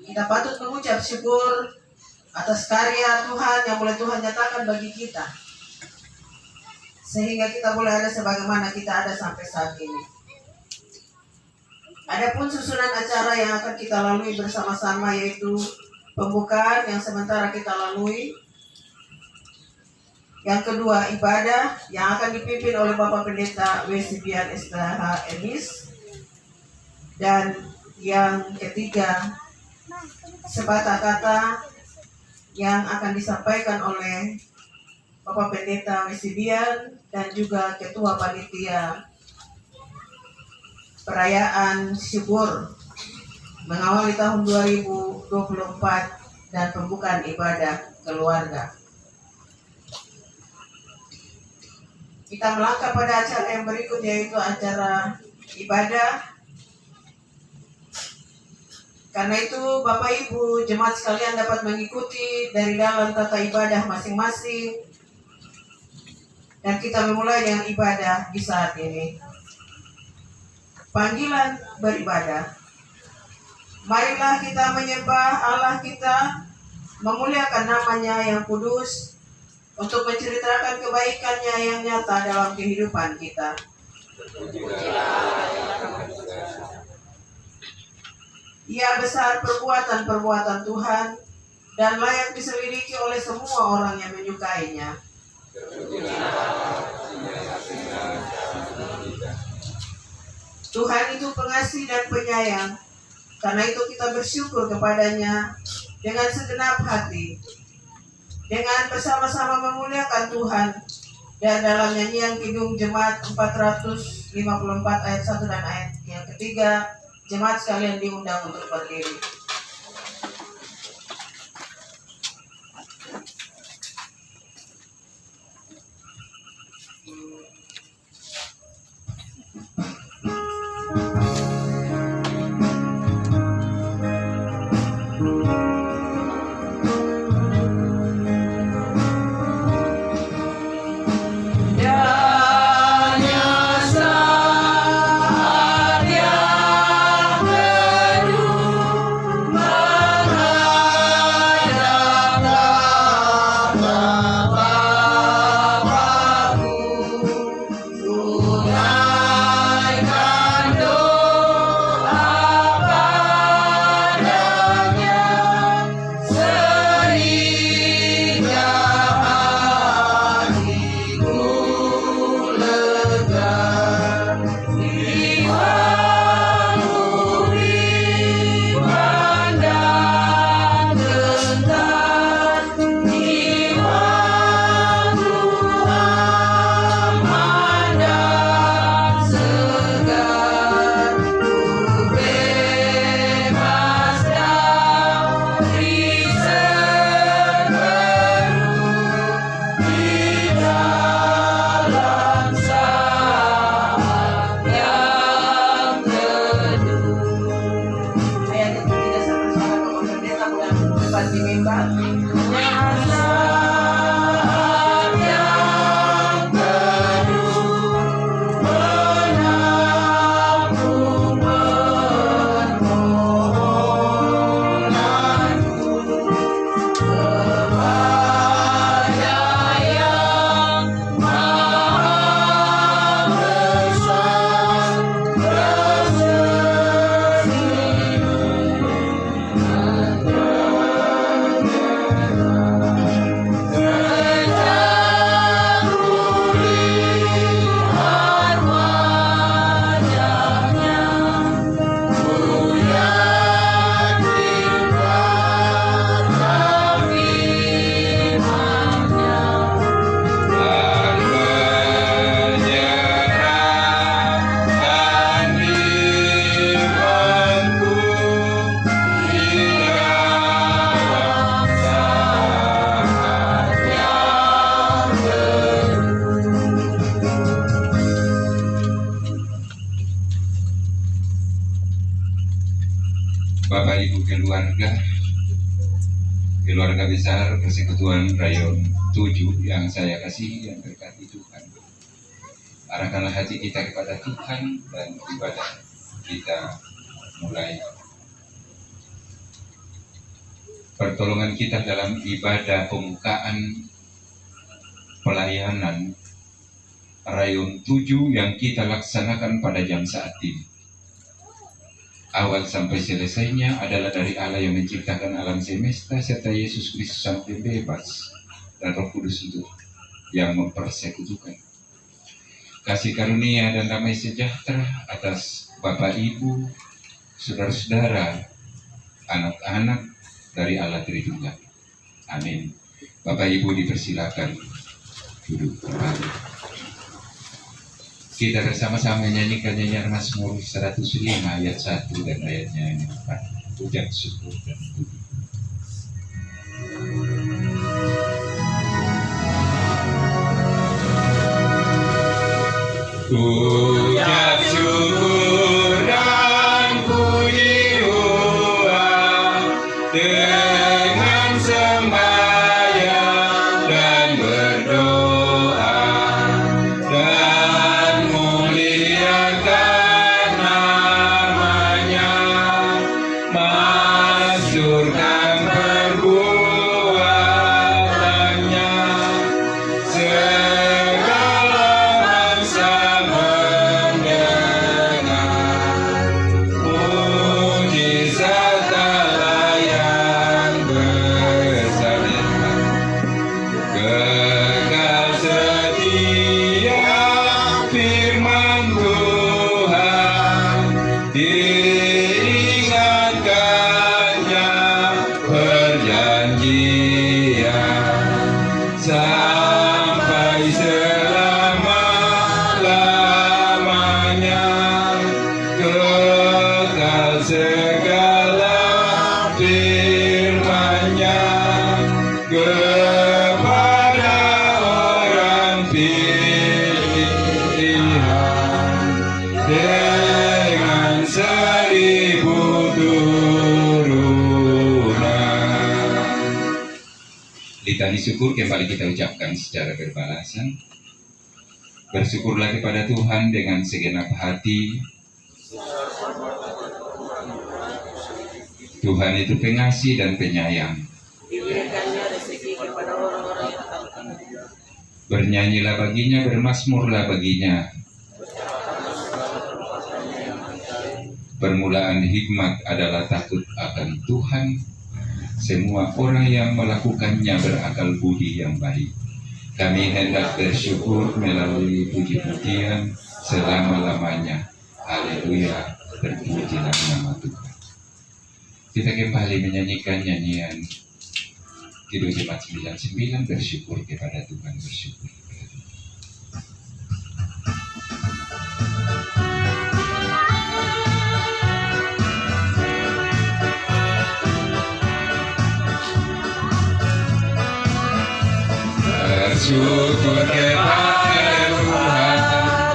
Kita patut mengucap syukur atas karya Tuhan yang boleh Tuhan nyatakan bagi kita, sehingga kita boleh ada sebagaimana kita ada sampai saat ini. Adapun susunan acara yang akan kita lalui bersama-sama yaitu pembukaan yang sementara kita lalui. Yang kedua, ibadah yang akan dipimpin oleh Bapak Pendeta Wesibian STH Emis. Dan yang ketiga, sepatah kata yang akan disampaikan oleh Bapak Pendeta Wesibian dan juga Ketua Panitia Perayaan Syukur mengawali tahun 2024 dan pembukaan ibadah keluarga. Kita melangkah pada acara yang berikut, yaitu acara ibadah. Karena itu Bapak Ibu jemaat sekalian dapat mengikuti dari dalam tata ibadah masing-masing. Dan kita memulai dengan ibadah di saat ini. Panggilan beribadah. Marilah kita menyembah Allah kita, memuliakan namanya yang kudus, untuk menceritakan kebaikannya yang nyata dalam kehidupan kita. Ia besar perbuatan-perbuatan Tuhan dan layak diselidiki oleh semua orang yang menyukainya. Tuhan itu pengasih dan penyayang, karena itu kita bersyukur kepadanya dengan segenap hati, dengan bersama-sama memuliakan Tuhan. Dan dalam nyanyian Kidung Jemaat 454 ayat 1 dan ayat yang ketiga, jemaat sekalian diundang untuk berdiri. Bapak Ibu keluarga besar Persekutuan Rayon 7 yang saya kasihi yang berkati Tuhan. Arahkanlah hati kita kepada Tuhan dan ibadah kita mulai. pertolongan kita dalam ibadah pembukaan pelayanan Rayon 7 yang kita laksanakan pada jam saat ini. Awal sampai selesainya adalah dari Allah yang menciptakan alam semesta serta Yesus Kristus sampai bebas dan Roh Kudus itu yang mempersekutukan. Kasih karunia dan damai sejahtera atas Bapak Ibu, saudara-saudara, anak-anak dari Allah Tritunggal. Amin. Bapak Ibu dipersilakan duduk kembali. Kita bersama-sama menyanyikan nyanyian Mazmur 105 ayat 1 dan ayatnya yang 4. Pujian syukur dan puji. Ucap syukur dan puji uang dengan sembahyang dan berdoa dan muliakan namanya, masyurkan perbuatannya. Diingatkannya perjanjian sampai selama-lamanya, kekal segala firman-Nya kepada orang pilihan dengan 1000 turunan. Litani syukur kembali kita ucapkan secara berbalasan. Bersyukurlah kepada Tuhan dengan segenap hati. Tuhan itu pengasih dan penyayang. Diberikannya rezeki kepada orang-orang yang taat. Bernyanyilah baginya, bermazmurlah baginya. Permulaan hikmat adalah takut akan Tuhan. Semua orang yang melakukannya berakal budi yang baik. Kami hendak bersyukur melalui puji-pujian selama-lamanya. Haleluya, terpujilah nama Tuhan. Kita kembali menyanyikan nyanyian Kidung Jemaat 99, bersyukur kepada Tuhan, bersyukur kepada Tuhan. Bersyukur kepada Tuhan,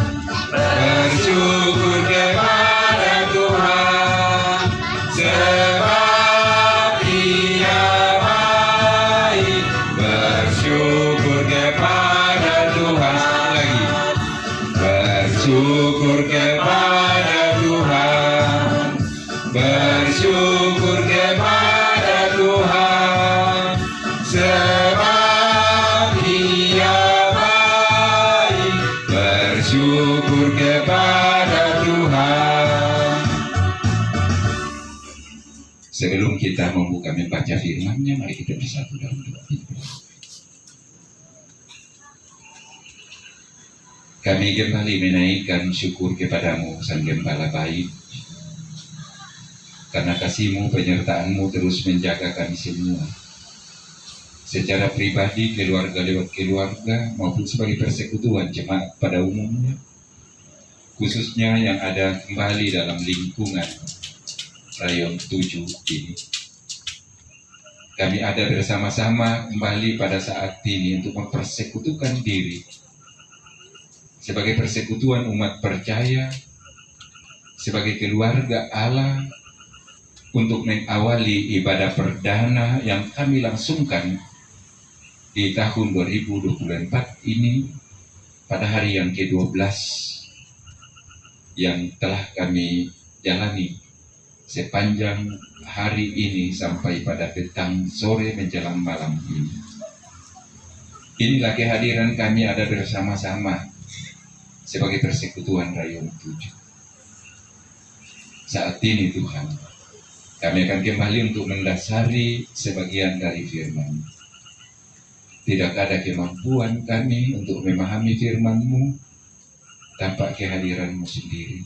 bersyukur kepada Tuhan, sebab Dia baik. Bersyukur kepada Tuhan lagi, bersyukur kepada Tuhan, bersyukur kepada Tuhan, sebab bersyukur kepada Tuhan. Sebelum kita membuka membaca firman-Nya, mari kita bersatu dalam doa. Kami kembali menaikkan syukur kepadamu, Sang Gembala baik, karena kasih-Mu, penyertaan-Mu terus menjaga kami semua, secara pribadi, keluarga lewat keluarga, maupun sebagai persekutuan jemaat pada umumnya, khususnya yang ada kembali dalam lingkungan Rayon 7 ini. Kami ada bersama-sama kembali pada saat ini untuk mempersekutukan diri sebagai persekutuan umat percaya, sebagai keluarga Allah, untuk mengawali ibadah perdana yang kami langsungkan di tahun 2024 ini, pada hari yang ke-12 yang telah kami jalani sepanjang hari ini sampai pada petang sore menjelang malam ini. Inilah kehadiran kami ada bersama-sama sebagai persekutuan Rayon 7. Saat ini Tuhan, kami akan kembali untuk mendasari sebagian dari firman. Tidak ada kemampuan kami untuk memahami firman-Mu tanpa kehadiran-Mu sendiri.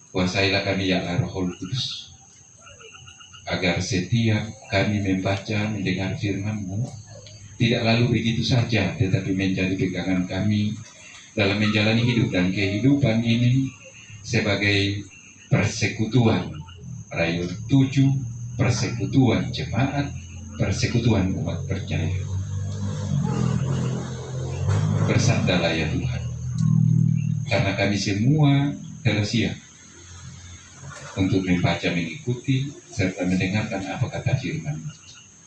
Kuasailah kami ya Allah Roh Kudus, agar setiap kami membaca, mendengar firman-Mu tidak lalu begitu saja, tetapi menjadi pegangan kami dalam menjalani hidup dan kehidupan ini sebagai persekutuan Rayon 7, persekutuan jemaat, persekutuan umat percaya. Bersabdalah ya Tuhan, karena kami semua telah siap untuk membaca, mengikuti, serta mendengarkan apa kata firman.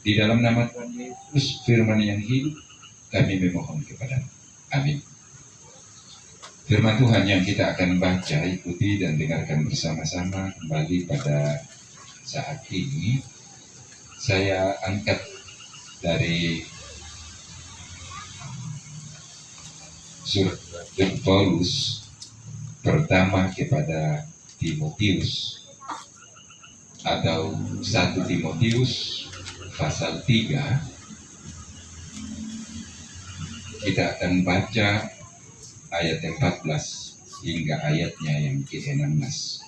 Di dalam nama Tuhan Yesus, firman yang hidup, kami memohon kepada. Amin. Firman Tuhan yang kita akan baca, ikuti dan dengarkan bersama-sama kembali pada saat ini. Saya angkat dari surat Paulus pertama kepada Timotius, atau 1 Timotius pasal 3. Kita akan baca ayat 14 hingga ayatnya yang ke-16.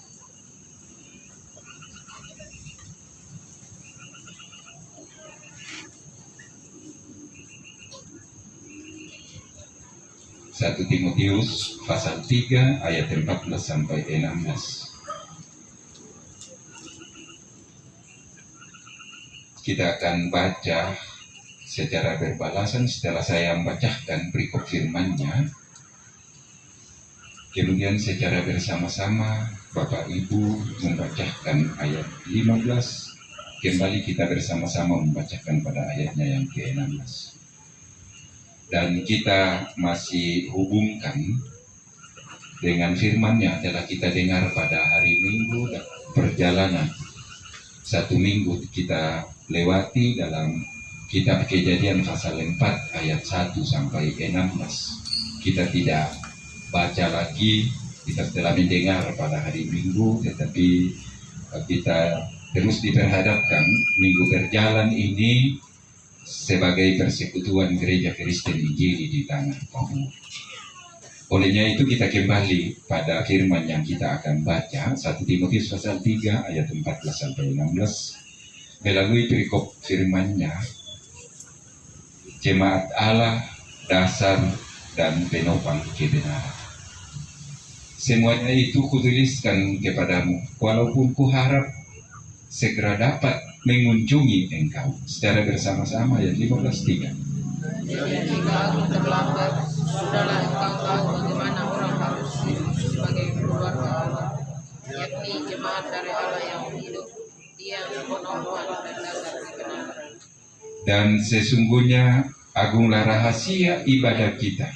Satu Timotius pasal 3 ayat 14 sampai 16. Kita akan baca secara berbalasan setelah saya membacakan perikop firman-Nya. Kemudian secara bersama-sama Bapak Ibu membacakan ayat 15. Kembali kita bersama-sama membacakan pada ayatnya yang ke-16. Dan kita masih hubungkan dengan firman-Nya adalah kita dengar pada hari Minggu dan perjalanan. 1 minggu kita lewati dalam kitab Kejadian pasal 4 ayat 1 sampai 16. Kita tidak baca lagi, kita telah mendengar pada hari Minggu, tetapi kita terus diperhadapkan minggu berjalan ini sebagai persekutuan gereja Kristen Injili di tanah Papua. Olehnya itu kita kembali pada firman yang kita akan baca, 1 Timotius pasal 3 ayat 14 sampai 16. Melalui perikop firman-Nya, jemaat Allah, dasar dan penopang kebenaran. Semuanya itu kutuliskan kepadamu, walaupun kuharap segera dapat mengunjungi engkau. Secara bersama-sama ayat 15:3. Jadi jika aku terlambat, sudahlah engkau tahu bagaimana orang harus hidup sebagai keluarga Allah, yakni jemaat dari Allah yang hidup, yang penopang dan dasar kebenaran. Dan sesungguhnya agunglah rahasia ibadah kita.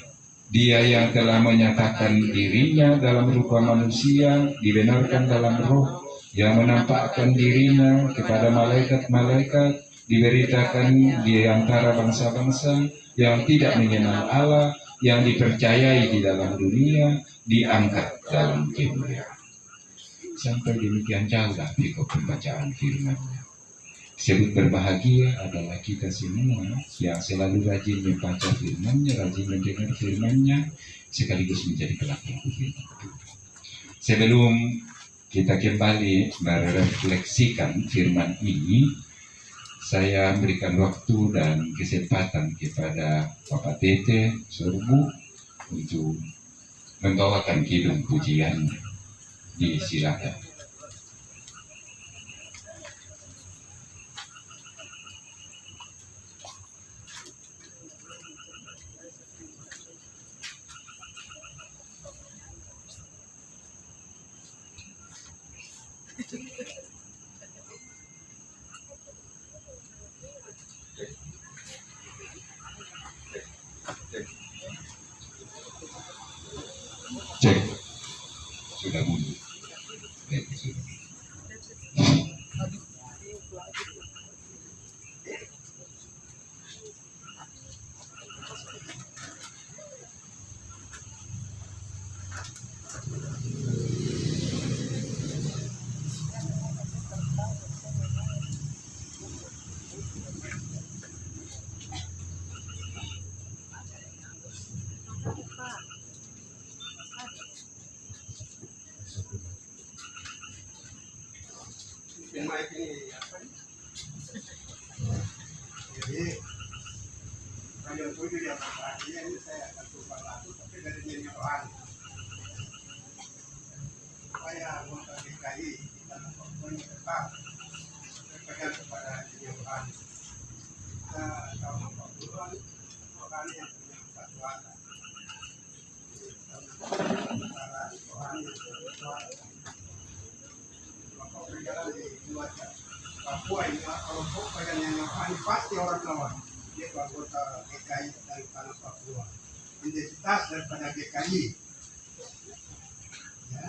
Dia yang telah menyatakan dirinya dalam rupa manusia, dibenarkan dalam roh, yang menampakkan dirinya kepada malaikat-malaikat, diberitakan di antara bangsa-bangsa yang tidak mengenal Allah, yang dipercayai di dalam dunia, diangkat dalam kemuliaan. Sampai demikian jauhlah perikop pembacaan firman-Nya. Sebut berbahagia adalah kita semua yang selalu rajin membaca firman-Nya, rajin mendengar firman-Nya, sekaligus menjadi pelaku firman. Sebelum kita kembali merefleksikan firman ini, saya memberikan waktu dan kesempatan kepada Bapak Tete Sorbu untuk membawakan kidung pujian. Disilakan. Cek. Sudah mundur. Sudah. mic ini apa nih? Jadi Rayon 7 di atas tadinya ini saya akan coba laku tapi dari dirinya rohani supaya anggota DKI kita mempunyai tetap berpegang kepada dirinya rohani. Kita tahun 40-an rohani yang punya kekuatan. Antara rohani yang berkekuatan. Maka berjalan di luar Papua ini kalau pegang yang rohani pasti orang lawan. Dia anggota GKI dari tanah Papua. Identitas daripada GKI. Ya,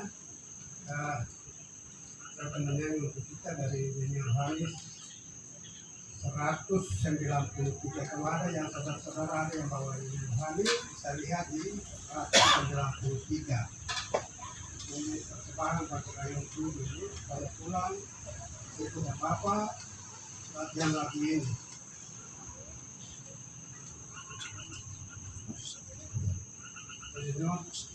terpendengar untuk kita dari dunia rohani 193. Kalau ada yang saudara-saudara ada yang bawa dunia rohani bisa lihat di 193. Ini persembahan bagi Rayon 7 ini kalau pulang itu Bapak latihan lagi ini. Jadi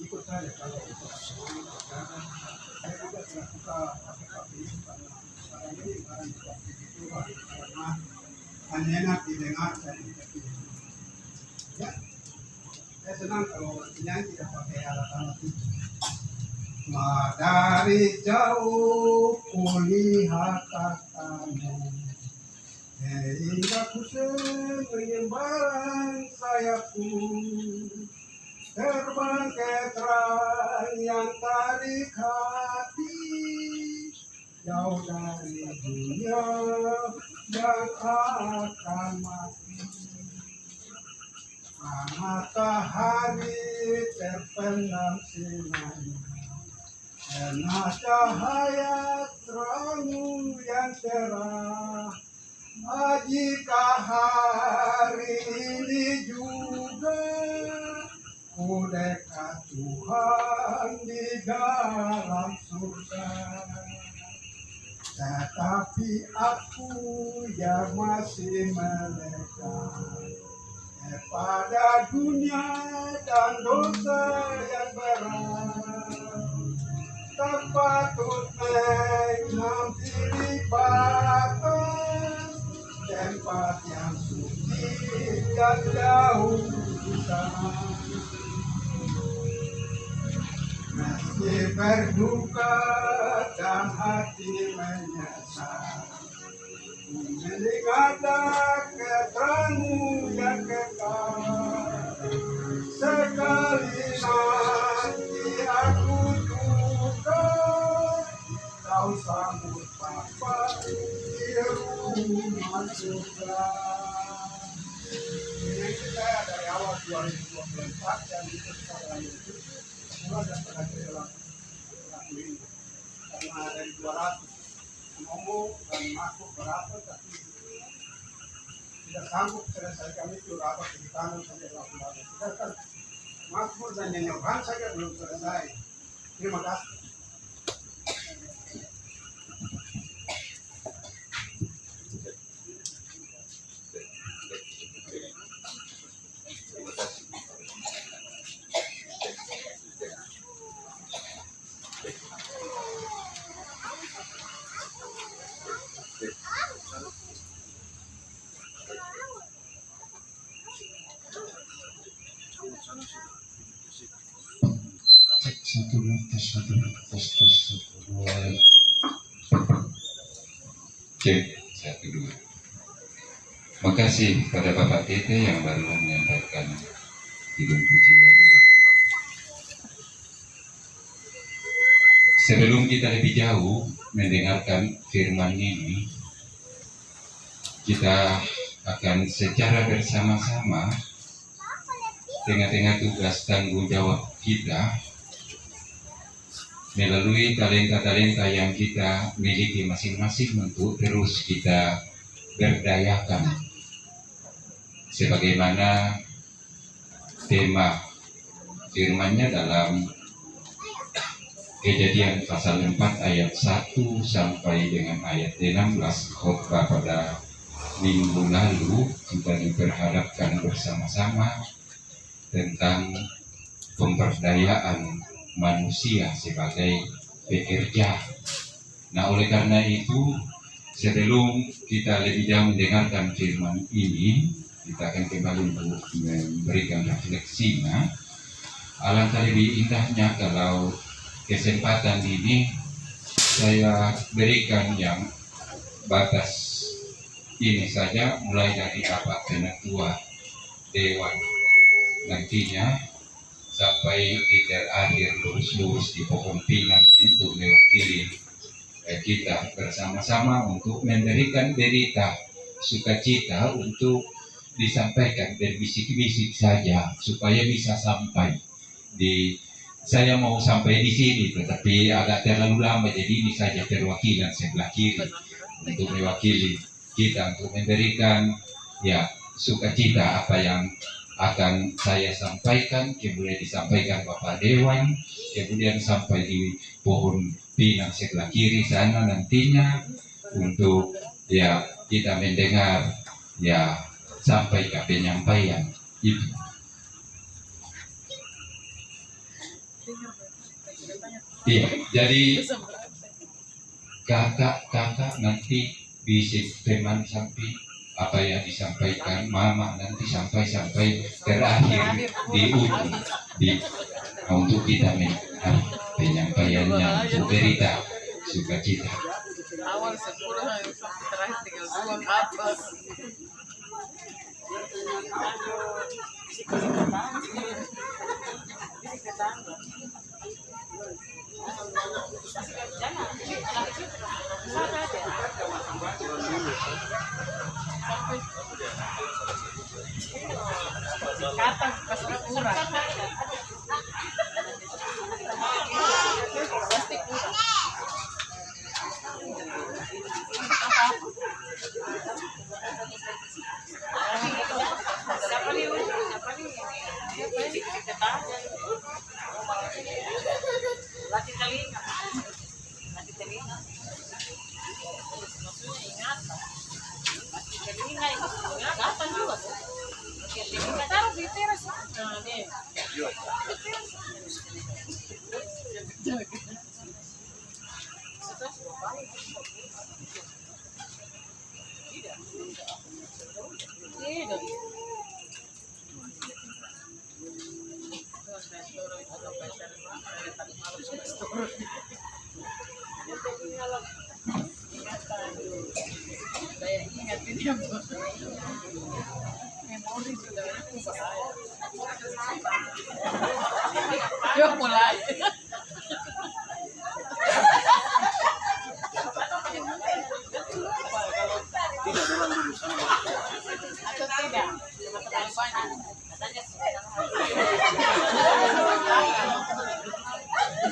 ikut saja kalau ikut saya juga tidak suka pakai kopi karena sekarang ini barang kopi itu karena hanya enak didengar saya tidak pilih. Ya, saya senang kalau penyanyi tidak pakai alat-alat itu. Dari jauh kulihat kamu, hingga ku menyembah sayapku. Terbang ke terang yang tarik hati, jauh dari dunia yang akan mati. Matahari terpendam sinarnya, karena cahaya terangmu yang cerah. Jika hari ini juga ku dekat Tuhan di dalam surga, tetapi aku yang masih melekat pada dunia dan dosa yang berat. Tak patut menghampiri batas tempat yang suci dan jauh di sana. Meski berduka dan hati menyesal, melihat keterangmu yang kekal. Sekali nanti aku juga kau sambut Bapa di rumah surga. Ini kita dari awal 2024 dan itu sekarang itu semua dan terakhir dalam lagu ini karena dari 200 ngomong dan masuk berapa tapi tidak sanggup selesaikan itu rapat di tangan sampai 8 sedangkan makmur dan nyanyian saja belum selesai. Terima kasih. Cek 1 2. Makasih pada Bapak Tete yang baru menyampaikan hidung pujian. Sebelum kita lebih jauh mendengarkan firman ini, kita akan secara bersama-sama tengah-tengah tugas tanggung jawab kita melalui talenta-talenta yang kita miliki masing-masing untuk terus kita berdayakan sebagaimana tema firman-Nya dalam Kejadian pasal 4 ayat 1 sampai dengan ayat 16 khotbah pada minggu lalu kita diperhadapkan bersama-sama tentang pemberdayaan manusia sebagai pekerja. Nah, oleh karena itu sebelum kita lebih jauh mendengarkan firman ini, kita akan kembali untuk memberikan refleksinya. Alangkah lebih indahnya kalau kesempatan ini saya berikan yang batas ini saja, mulai dari rapat penatua Dewan nantinya sampai di terakhir lurus-lurus di pohon pinang itu mewakili kita bersama-sama untuk memberikan berita sukacita untuk disampaikan berbisik-bisik saja supaya bisa sampai di, saya mau sampai di sini tetapi agak terlalu lama, jadi ini saja perwakilan sebelah kiri untuk mewakili kita untuk memberikan ya sukacita apa yang akan saya sampaikan, kemudian disampaikan Bapak Dewan, kemudian sampai di pohon pinang sebelah kiri sana nantinya untuk ya kita mendengar ya sampai ke penyampaian itu. Iya, jadi kakak nanti bisik teman sampai apa yang disampaikan mama nanti sampai terakhir di ujung untuk kita mendengar penyampaiannya untuk berita sukacita. Awal 10 sampai terakhir tinggal 2 ke atas. Kata pasti kurang. Pasti kurang. Siapa nih? Laki telinga. Maksudnya ingatan. Laki telinga ingatan juga. Taruh di teras. Nah, nih. Tidak. Saya ingat ini yang memori sudah itu bahaya. Yuk mulai. Atau tidak? Terlalu banyak. Katanya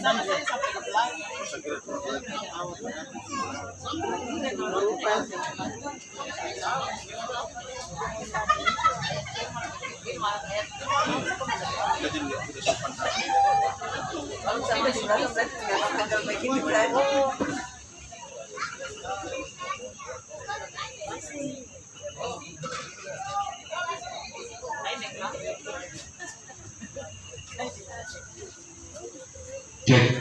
sama saya sampai ke belakang. Cek.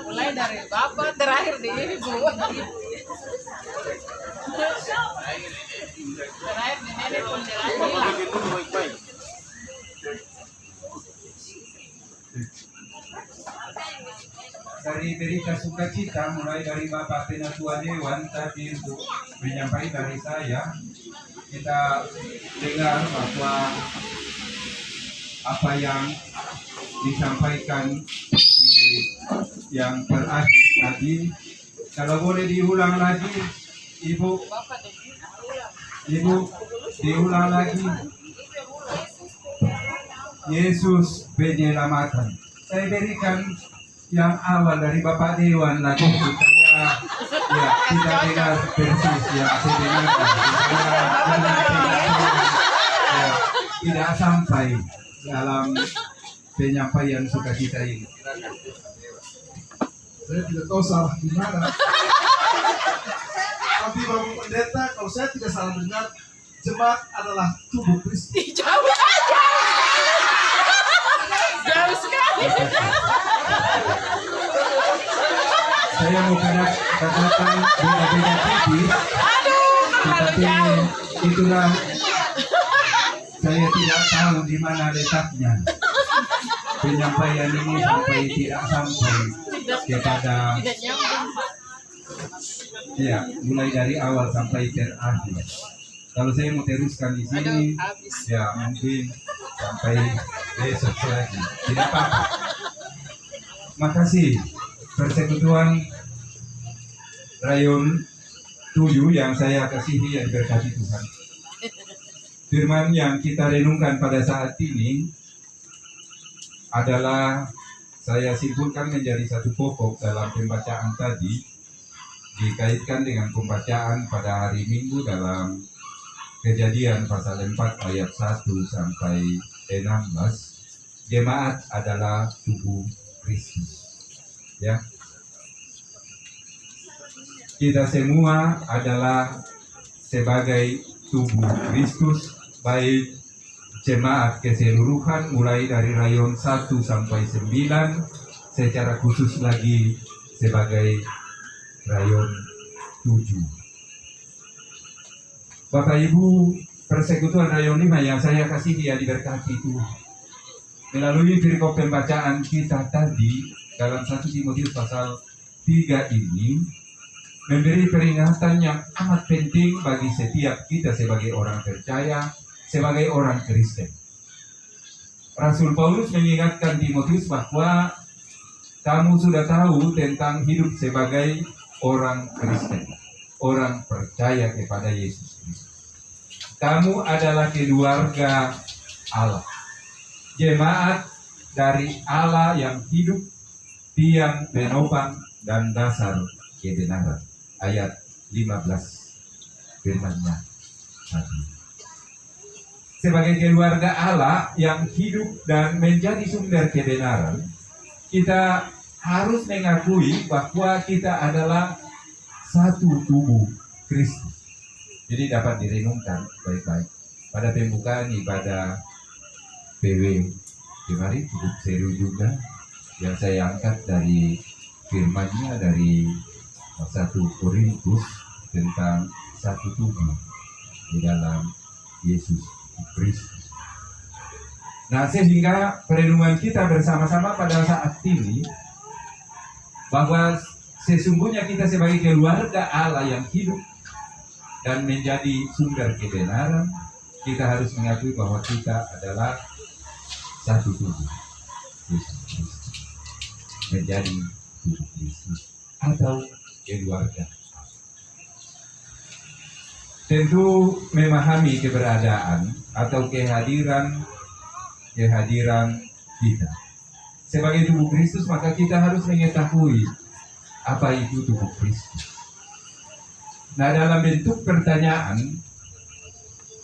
Mulai dari bapak terakhir di ibu. Terakhir di nenek pun hilang. Dari berita sukacita mulai dari Bapak Penatua Dewan tadi untuk menyampaikan dari saya, kita dengar bahwa apa yang disampaikan di yang terakhir tadi, kalau boleh diulang lagi, Ibu diulang lagi. Yesus penyelamatan. Saya berikan yang awal dari Bapak Dewan lagi supaya ya tidak dengar persis yang saya dengarkan, supaya tidak sampai dalam penyampaian sukacita ini. Saya tidak tahu salah di mana. Tapi Bapak Pendeta, kalau saya tidak salah dengar, jemaat adalah tubuh Kristus. Jauh sekali. Saya mau katakan beda-beda tipis, tetapi itulah saya tidak tahu di mana letaknya penyampaian ini sampai tidak sampai kepada Tidak nyambung, Pak. ya mulai dari awal sampai terakhir. Kalau saya mau teruskan di sini, Aduh, habis. ya mungkin sampai besok lagi. Tidak apa-apa. Makasih Persekutuan Rayon 7 yang saya kasihi yang berkati Tuhan. Firman yang kita renungkan pada saat ini adalah saya simpulkan menjadi satu pokok dalam pembacaan tadi, dikaitkan dengan pembacaan pada hari Minggu dalam Kejadian pasal 4 ayat 1 sampai 16. Jemaat adalah tubuh Kristus. Ya. Kita semua adalah sebagai tubuh Kristus, baik jemaat keseluruhan mulai dari rayon 1 sampai 9, secara khusus lagi sebagai rayon 7. Bapak Ibu Persekutuan Rayon 5 yang saya kasihi yang diberkati Tuhan, melalui perikop pembacaan kita tadi dalam 1 Timotius pasal 3 ini memberi peringatan yang amat penting bagi setiap kita sebagai orang percaya, sebagai orang Kristen. Rasul Paulus mengingatkan Timotius bahwa kamu sudah tahu tentang hidup sebagai orang Kristen, orang percaya kepada Yesus Kristus. Kamu adalah keluarga Allah, jemaat dari Allah yang hidup, tiang penopang dan dasar kebenaran. Ayat 15 firman-Nya tadi. Sebagai keluarga Allah yang hidup dan menjadi sumber kebenaran, kita harus mengakui bahwa kita adalah satu tubuh Kristus. Jadi dapat direnungkan baik-baik. Pada pembukaan ibadah PW kemarin cukup seru juga yang saya angkat dari firman-Nya dari 1 Korintus tentang satu tubuh di dalam Yesus Kristus. Nah, sehingga perenungan kita bersama-sama pada saat ini bahwa sesungguhnya kita sebagai keluarga Allah yang hidup dan menjadi sumber kebenaran, kita harus mengakui bahwa kita adalah satu tubuh Yesus Kristus, menjadi tubuh Kristus atau keluarga. Tentu memahami keberadaan atau kehadiran kita sebagai tubuh Kristus, maka kita harus mengetahui apa itu tubuh Kristus. Nah, dalam bentuk pertanyaan,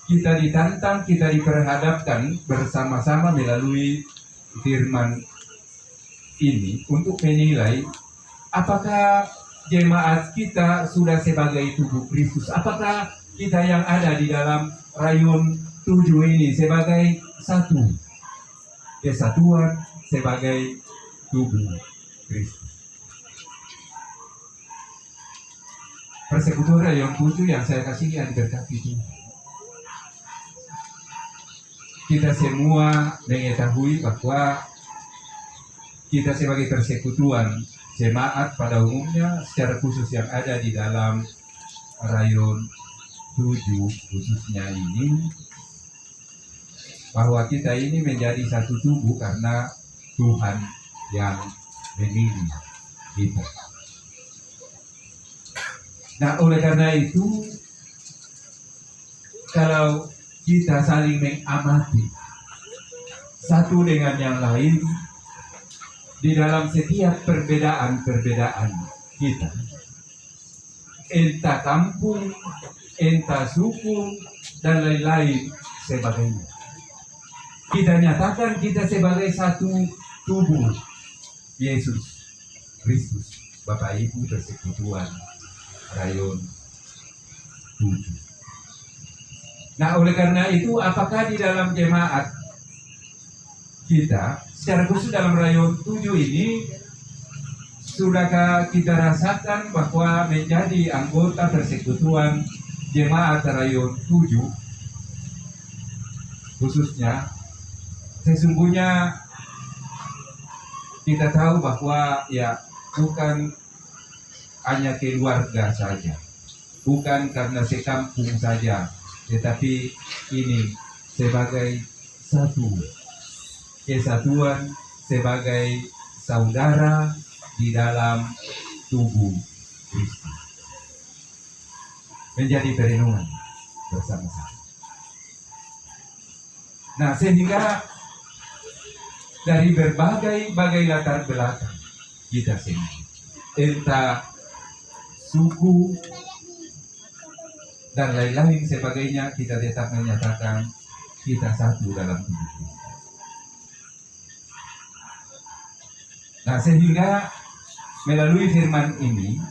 kita ditantang, kita diperhadapkan bersama-sama melalui firman ini untuk menilai apakah jemaat kita sudah sebagai tubuh Kristus. Apakah kita yang ada di dalam rayon 7 ini sebagai satu kesatuan, sebagai tubuh Kristus. Persekutuan Rayon 7 yang saya kasih yang diberkati Tuhan. Kita semua mengetahui bahwa kita sebagai persekutuan jemaat pada umumnya, secara khusus yang ada di dalam rayon 7 khususnya ini, bahwa kita ini menjadi satu tubuh karena Tuhan yang memilih kita. Nah, oleh karena itu, kalau kita saling mengamati satu dengan yang lain di dalam setiap perbedaan-perbedaan kita, entah kampung, entah suku, dan lain-lain sebagainya, kita nyatakan kita sebagai satu tubuh Yesus Kristus, Bapak Ibu Persekutuan Rayon 7. Nah, oleh karena itu, apakah di dalam jemaat kita, secara khusus dalam rayon 7 ini, sudahkah kita rasakan bahwa menjadi anggota persekutuan jemaat rayon 7, khususnya, sesungguhnya kita tahu bahwa ya bukan hanya keluarga saja, bukan karena sekampung saja, tetapi ini sebagai satu kesatuan, sebagai saudara di dalam tubuh Kristus. Menjadi perenungan bersama-sama. Nah, sehingga dari berbagai latar belakang kita sendiri, entah suku dan lain-lain sebagainya, kita tetap menyatakan kita satu dalam tubuh Kristus. Nah, sehingga melalui firman ini,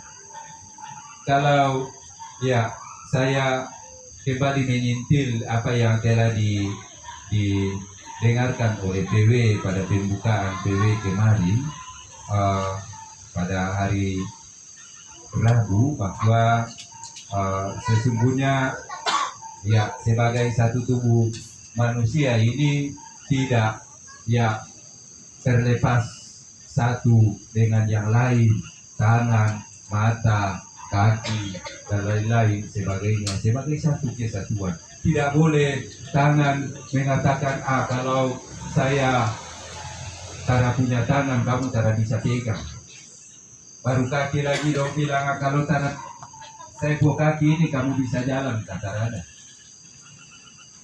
kalau ya saya kembali menyintil apa yang telah didengarkan oleh PW pada pembukaan PW kemarin pada hari Rabu, bahwa sesungguhnya ya sebagai satu tubuh manusia ini tidak ya terlepas satu dengan yang lain, tangan, mata, kaki, dan lain-lain sebagainya, sebagai satu kesatuan. Tidak boleh tangan mengatakan, kalau saya tidak punya tangan, kamu tidak bisa pegang. Baru kaki lagi dong bilang, kalau tangan saya buat kaki ini, kamu bisa jalan, tidak ada.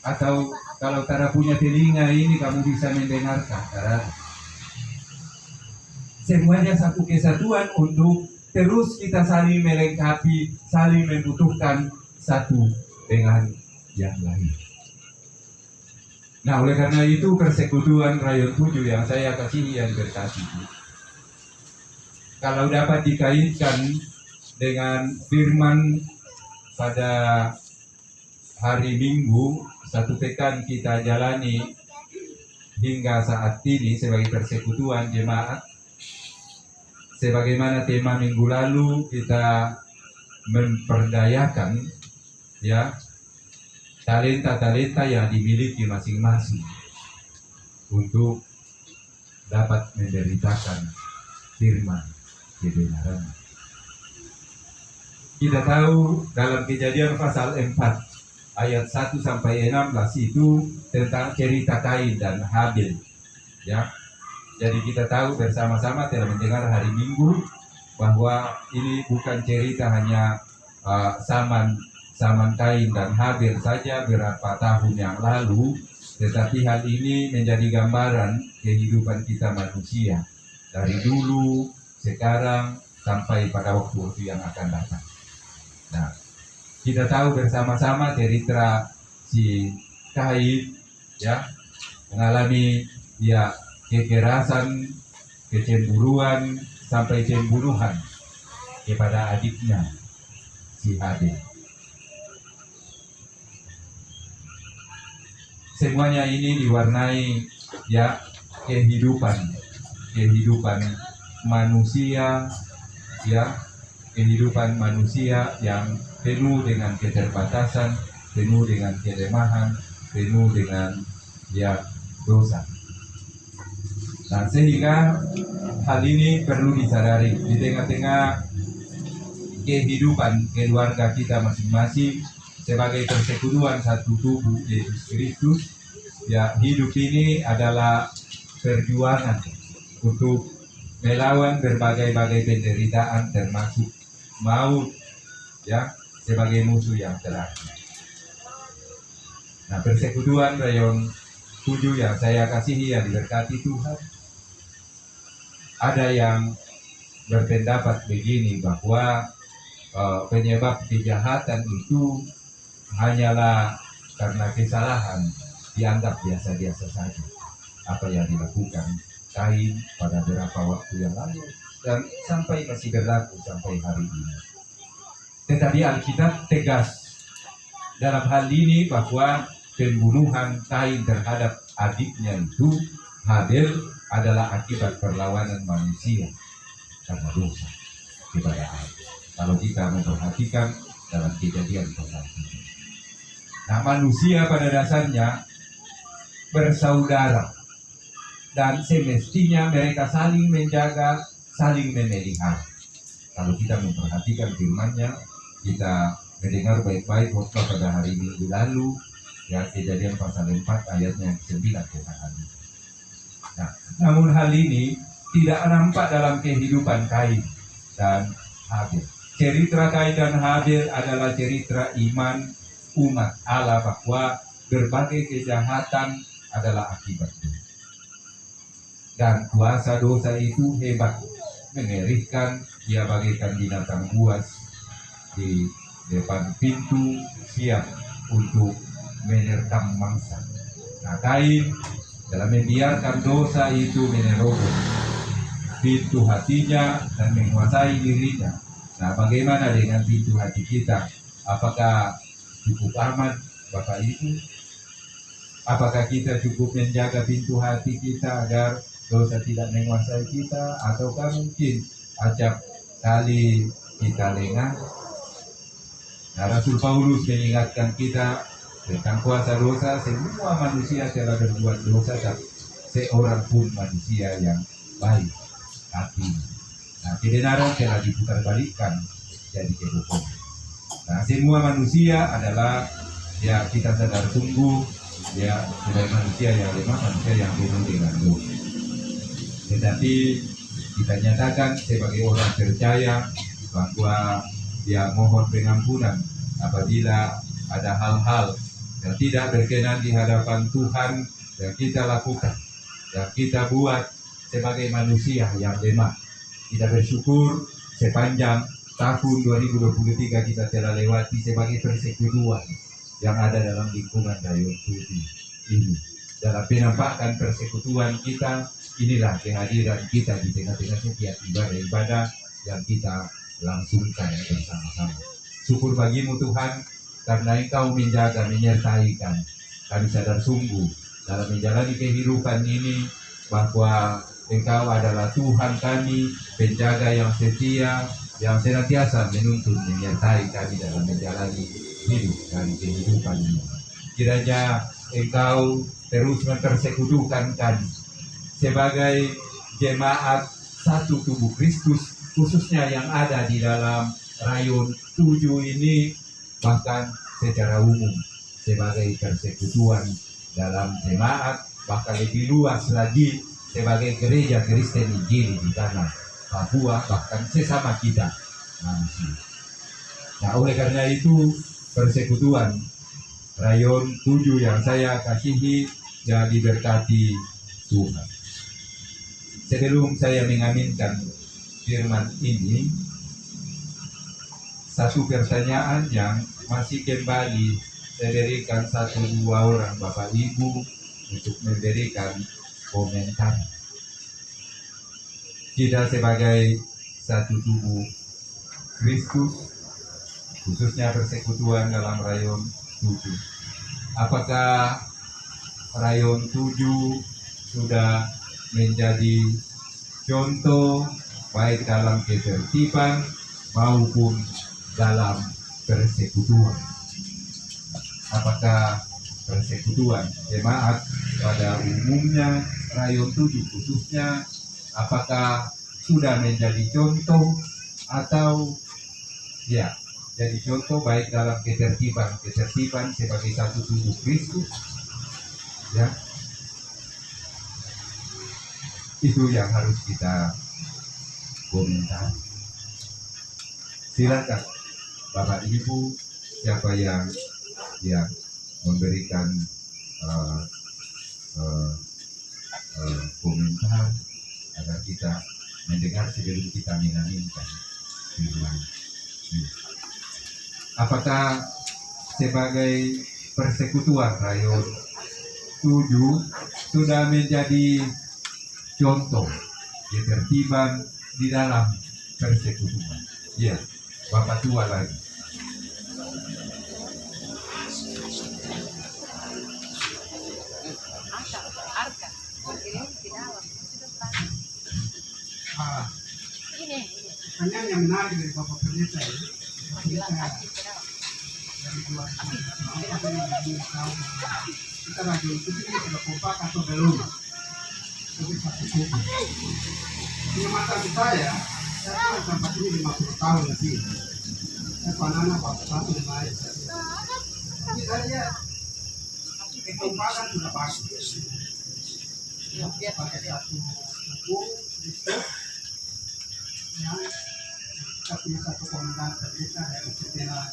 Atau kalau tidak punya telinga ini, kamu bisa mendengarkan, tidak ada. Semuanya satu kesatuan untuk terus kita saling melengkapi, saling membutuhkan satu dengan yang lain. Nah, oleh karena itu persekutuan rayon 7 yang saya kasihi yang berkati itu, kalau dapat dikaitkan dengan firman pada hari Minggu, satu pekan kita jalani hingga saat ini sebagai persekutuan jemaat, sebagaimana tema minggu lalu, kita memperdayakan ya talenta-talenta yang dimiliki masing-masing untuk dapat memberitakan firman kebenaran. Kita tahu dalam Kejadian pasal 4 ayat 1 sampai 16 itu tentang cerita Kain dan Habil, ya. Jadi kita tahu bersama-sama telah mendengar hari Minggu bahwa ini bukan cerita hanya zaman Kain dan Habil saja berapa tahun yang lalu, tetapi hal ini menjadi gambaran kehidupan kita manusia dari dulu, sekarang, sampai pada waktu yang akan datang. Nah, kita tahu bersama-sama cerita si Kain, ya, mengalami ya kekerasan, kecemburuan, sampai pembunuhan kepada adiknya si Habil. Semuanya ini diwarnai ya kehidupan manusia, ya kehidupan manusia yang penuh dengan keterbatasan, penuh dengan kelemahan, penuh dengan ya dosa. Nah, sehingga hal ini perlu disadari di tengah-tengah kehidupan keluarga kita masing-masing sebagai persekutuan satu tubuh Yesus Kristus. Ya, hidup ini adalah perjuangan untuk melawan berbagai-bagai penderitaan termasuk maut, ya, sebagai musuh yang terakhir. Nah, persekutuan rayon 7 yang saya kasihi yang diberkati Tuhan, ada yang berpendapat begini bahwa penyebab kejahatan itu hanyalah karena kesalahan, dianggap biasa-biasa saja apa yang dilakukan Kain pada beberapa waktu yang lalu dan sampai masih berlaku sampai hari ini. Tetapi Alkitab tegas dalam hal ini bahwa pembunuhan Kain terhadap adiknya itu Habel adalah akibat perlawanan manusia karena dosa kepada Allah. Kalau kita memperhatikan dalam Kejadian pasal 7. Nah, manusia pada dasarnya bersaudara dan semestinya mereka saling menjaga, saling memelihara. Kalau kita memperhatikan firman-Nya, kita mendengar baik-baik waktu pada hari Minggu lalu, ya, Kejadian pasal 4 ayatnya 9 katakan. Nah, namun hal ini tidak nampak dalam kehidupan Kain dan Habel. Cerita Kain dan Habel adalah cerita iman umat Allah bahwa berbagai kejahatan adalah akibat dosa. Dan kuasa dosa itu hebat, mengerikan, dia bagaikan binatang buas di depan pintu siap untuk menerkam mangsa. Nah, Kain dalam membiarkan dosa itu menerobos pintu hatinya dan menguasai dirinya. Nah, bagaimana dengan pintu hati kita? Apakah cukup aman, Bapak Ibu? Apakah kita cukup menjaga pintu hati kita agar dosa tidak menguasai kita? Ataukah mungkin acap kali kita lengah? Nah, Rasul Paulus mengingatkan kita tentang kuasa dosa. Semua manusia telah berbuat dosa, dan seorang pun manusia yang baik hati. Nah, kebenaran telah diputarbalikkan jadi kebohongan. Nah, semua manusia adalah, ya, kita sadar sungguh, ya, sebagai manusia yang lemah, manusia yang penuh dengan dosa. Tetapi kita nyatakan sebagai orang percaya bahwa dia mohon pengampunan apabila ada hal-hal yang tidak berkenan di hadapan Tuhan yang kita lakukan, yang kita buat sebagai manusia yang lemah. Kita bersyukur sepanjang tahun 2023 kita telah lewati sebagai persekutuan yang ada dalam lingkungan Rayon 7 ini. Dalam penampakan persekutuan kita, inilah kehadiran kita di tengah-tengah setiap ibadah yang kita langsungkan bersama-sama. Syukur bagimu Tuhan, karena Engkau menjaga, menyertai kami. Kami sadar sungguh dalam menjalani kehidupan ini bahwa Engkau adalah Tuhan kami, penjaga yang setia, yang senantiasa menuntun menyertai kami dalam menjalani hidup dan kehidupan ini. Kiranya Engkau terus mempersekutukan kami sebagai jemaat satu tubuh Kristus, khususnya yang ada di dalam Rayon 7 ini, bahkan secara umum sebagai persekutuan dalam jemaat, bahkan lebih luas lagi sebagai gereja Kristen Injil di tanah Papua, bahkan sesama kita manusia. Nah, oleh karena itu persekutuan Rayon 7 yang saya kasihi dan diberkati Tuhan. Sebelum saya mengaminkan firman ini, satu pertanyaan yang masih kembali saya berikan 1-2 orang Bapak Ibu untuk memberikan komentar. Kita sebagai satu tubuh Kristus, khususnya persekutuan dalam Rayon 7. Apakah Rayon 7 sudah menjadi contoh baik dalam ketertiban maupun dalam persekutuan? Apakah persekutuan jemaat pada umumnya, Rayon 7 khususnya, apakah sudah menjadi contoh atau ya jadi contoh baik dalam ketertiban sebagai satu tubuh Kristus, ya, itu yang harus kita komentar. Silakan Bapak Ibu, siapa yang memberikan komentar agar kita mendengar sebelum kita mengaminkan firman. Apakah sebagai persekutuan Rayon 7 sudah menjadi contoh ketertiban di dalam persekutuan? Ya, Bapak Tua lagi. Pertanyaan yang menarik dari Bapak Pendeta ini, dari 2000 tahun kita lagi itu sudah kompak atau belum? Itu satu kubu. Di mata saya kan tempat ini 50 tahun lebih. Saya panana bapak satu lumayan. Tapi saya lihat kekompakan sudah bagus. Pakai satu buku listrik yang kita punya satu komandan pendeta dari setelah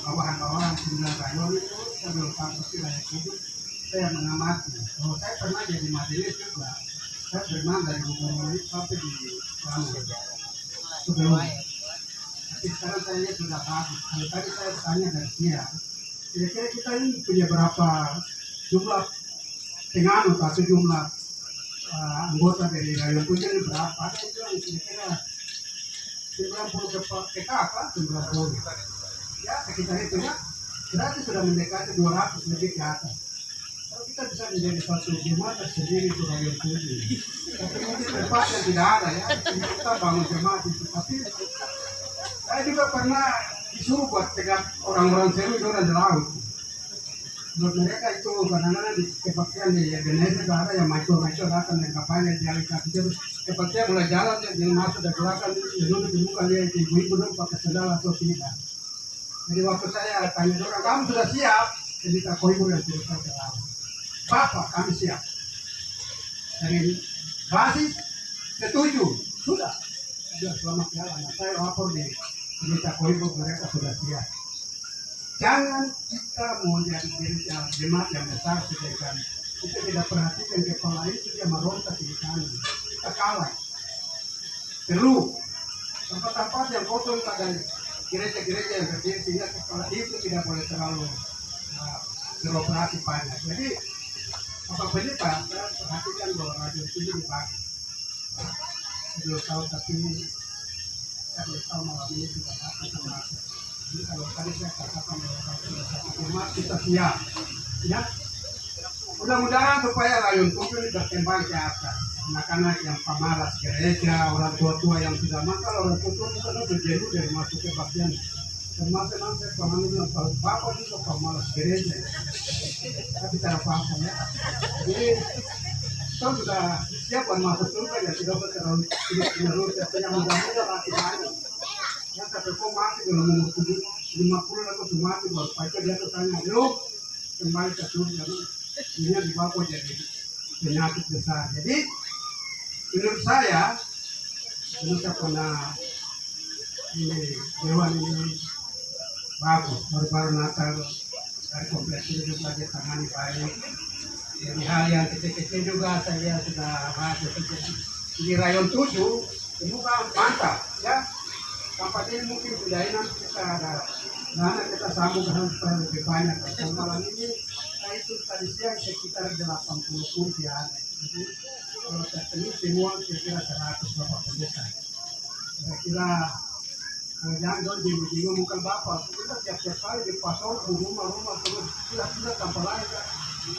bawahan-bawahan 9 rayon itu sebelum kampus wilayah Kudus saya mengamati. Kalau saya pernah jadi majelis juga, saya berenang dari Bogor sampai di Lampung sebelum. Tapi sekarang saya lihat sudah bagus. Kalau tadi saya tanya dari dia, kira-kira kita ini punya berapa jumlah penganut atau jumlah anggota dari rayon Kudus ini berapa? Ada yang bilang kira-kira 90 PKK, 90. Ya, sekitar itu ya. Berarti sudah mendekati 200 lebih ke atas. Kalau kita bisa menjadi satu jemaat sendiri itu rayon Kudus. Tapi mungkin tempat yang tidak ada ya. Kita bangun jemaat itu. Tapi saya juga pernah disuruh buat pegang orang-orang seru itu orang di laut. Menurut mereka itu kadang-kadang di kebaktian di Indonesia ada yang macam-macam datang dan kapalnya jalan kaki terus kebaktian mulai jalan dia masuk dari belakang dia duduk di muka dia ibu-ibu duduk pakai sendal atau tidak. Jadi waktu saya tanya orang, kamu sudah siap? Jadi tak koibu yang cerita ke laut. Bapak, kami siap. Dari basis setuju, sudah selamat jalan. Saya lapor di tak koibu mereka sudah siap. Jangan kita mau jadi jemaat yang besar sedangkan kita tidak perhatikan kepala itu dia merontak di kanan. Kita kalah. Perlu tempat-tempat yang kosong pada gereja-gereja yang kecil sehingga kepala itu tidak boleh terlalu beroperasi banyak. Jadi Bapak Pendeta saya perhatikan bahwa radio ini dibagi. Belum tahu tapi saya belum tahu malam ini sudah satu sama. Jadi kalau tadi saya katakan bahwa jemaat kita siap, ya. Mudah-mudahan supaya rayon Kudus ini berkembang ke atas. Anak-anak yang pemalas gereja, orang tua-tua yang sudah makan, orang tua-tua bukan untuk jenuh dari masuk ke bagian. Termasuk nanti pemalas yang kalau bapak juga pemalas gereja, tapi tidak apa-apa ya. Jadi kita sudah siap masuk surga ya tidak terlalu tidak yang mudah-mudah mati banyak. Yang terpukul mati dalam umur 50 atau mati baru pakai dia tanya, yuk kembali ke surga. Ini dibawa jadi penyakit besar. Jadi menurut saya pernah ini dewan ini bagus. Baru-baru Natal dari kompleks ini juga dia tangani baik. Jadi hal yang kecil-kecil juga saya sudah bahas. Di rayon 7 itu kan mantap ya. Tempat ini mungkin sudah nanti kita ada dana kita sambung supaya lebih banyak. Dan malam ini saya itu tadi siang sekitar 80 kursi ada. Jadi kalau terpenuhi semua kira-kira 100 Bapak Pendeta. Kira-kira jangan bingung bukan Bapak. Kita tiap-tiap kali di pasar di rumah-rumah terus tidak tanpa lain.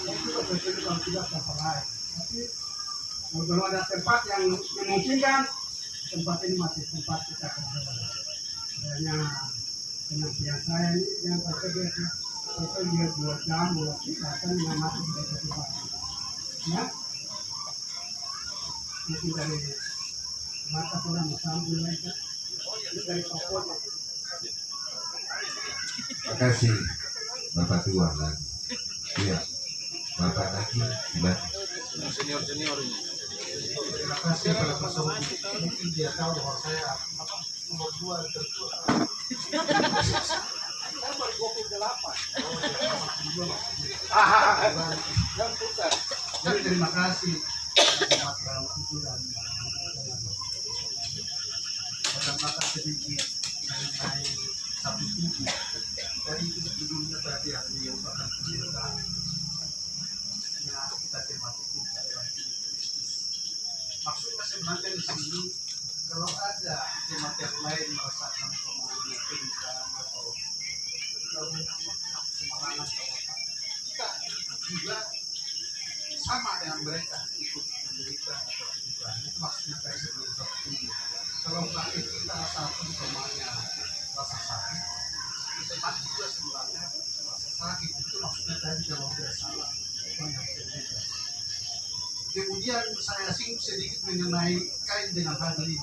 Yang juga terjadi kalau tidak tanpa lain. Tapi kalau ada tempat yang memungkinkan, tempat ini masih tempat kita kerja. Adanya penantian saya ini yang terjadi itu dia 2 jam, 2 jam akan masuk dari tempat. Ya, mungkin dari mata kurang sambung mereka. Ini dari Papua. Terima kasih Bapak Tua lagi. Iya, Bapak lagi dibantu. Senior ini. Terima kasih pada pasangan mungkin dia tahu bahwa saya nomor 2 tertua. Saya baru 28. Jadi terima kasih kesempatan sedikit mengenai satu tujuh. Dari itu sebelumnya tadi yang diungkapkan kita cermati itu adalah Kristus. Maksudnya sebenarnya di sini kalau ada jemaat yang lain merasakan penderitaan atau semangat kita juga sama dengan mereka ikut menderita atau penderitaan. Itu maksudnya kayak sebelum satu kalau sakit kita rasa umpamanya rasa sakit, kita mati juga sebenarnya rasa sakit itu maksudnya tadi kalau tidak salah banyak berbeda. Kemudian saya singgung sedikit mengenai kain dengan hal ini.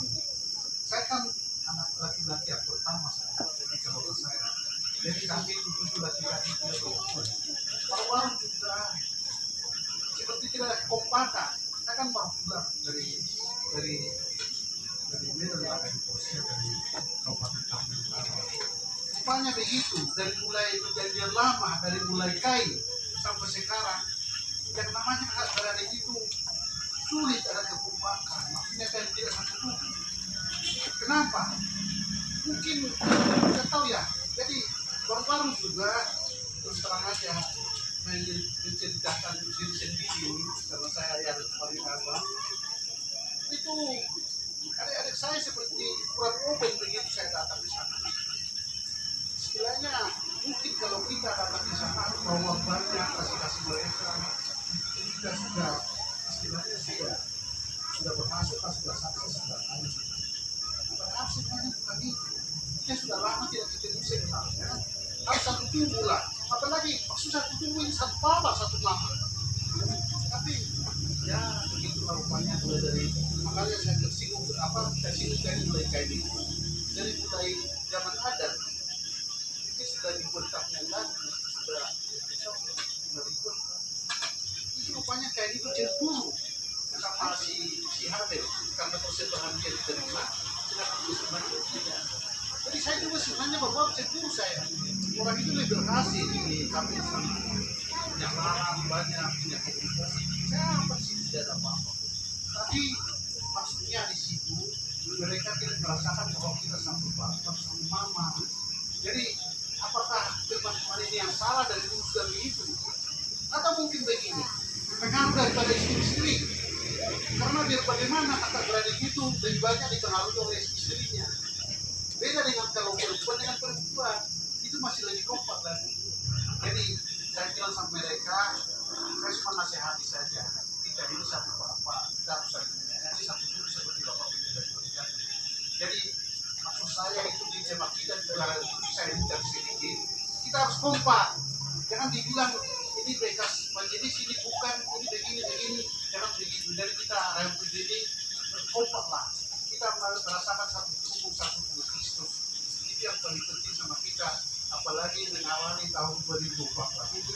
Saya kan anak laki-laki yang pertama saya jadi keluarga saya. Jadi kami itu laki-laki tidak berumur. Baru juga seperti tidak kompatan. Saya kan baru pulang dari Medan dari Posia dari Kabupaten Tangerang Utara. Rupanya begitu dari mulai perjanjian lama, dari mulai kain sampai sekarang yang namanya hak berada itu sulit ada kekompakan. Maksudnya kain tidak satu tubuh. Kenapa? Mungkin tidak tahu ya. Jadi baru-baru juga terus terang aja menceritakan diri sendiri karena saya yang paling abang itu adik-adik saya seperti kurang open begitu saya datang di sana. Istilahnya mungkin kalau kita datang di sana bawa banyak kasih mereka kita sudah istilahnya sudah berhasil, sudah sukses, sudah kaya. Padahal sebenarnya bukan itu. Kita sudah lama tidak ketemu sebenarnya. Harus satu tubuh lah. Apalagi maksud satu tubuh ini satu babak, satu nama. Tapi ya begitu rupanya mulai dari makanya saya tersinggung dari mulai kayak ini. Dari mulai zaman adat itu sudah dibuatnya lagi, sudah berikut. Itu rupanya kayak itu cemburu sama si Habel karena persembahan dia diterima tidak persembahan tidak. Jadi saya juga sebenarnya bahwa cemburu saya orang itu lebih berhasil di kami punya barang banyak punya kehidupan saya apa sih tidak ada apa-apa. Tapi maksudnya di situ mereka tidak merasakan bahwa kita satu bapak sama mama. Jadi apakah teman-teman ini yang salah dari urusan itu atau mungkin begini pengaruh daripada istri-istri karena biar bagaimana kakak beradik itu lebih banyak dipengaruhi oleh istrinya. Beda dengan kalau perempuan dengan perempuan itu masih lebih kompak lagi. Jadi saya bilang sama mereka, saya cuma nasihati saja. Kita ini satu bapak, kita harus saling satu tubuh seperti bapak dan ibu. Jadi maksud saya itu di jemaat kita di belakang saya bicara sedikit, kita harus kompak. Jangan dibilang ini bekas majelis ini bukan ini begini, jangan begitu. Dari kita yang begini kompak lah. Kita merasakan satu tubuh Kristus. Itu yang paling penting sama kita. Apalagi mengawali tahun 2014 ini,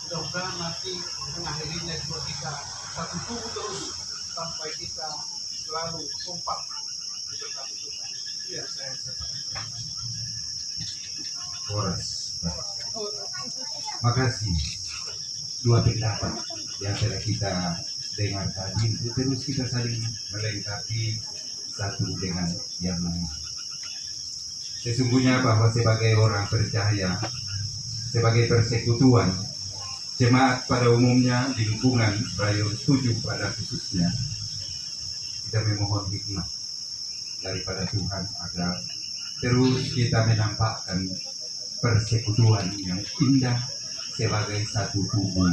mudah-mudahan nanti mengakhirinya juga kita satu tubuh terus sampai kita selalu kompak di berkat Tuhan. Itu yang saya sampaikan. Horas. Makasih. Dua pendapat yang telah kita dengar tadi itu terus kita saling melengkapi satu dengan yang lain. Sesungguhnya bahwa sebagai orang percaya, sebagai persekutuan, jemaat pada umumnya di lingkungan Rayon 7 pada khususnya, kita memohon hikmah daripada Tuhan agar terus kita menampakkan persekutuan yang indah sebagai satu tubuh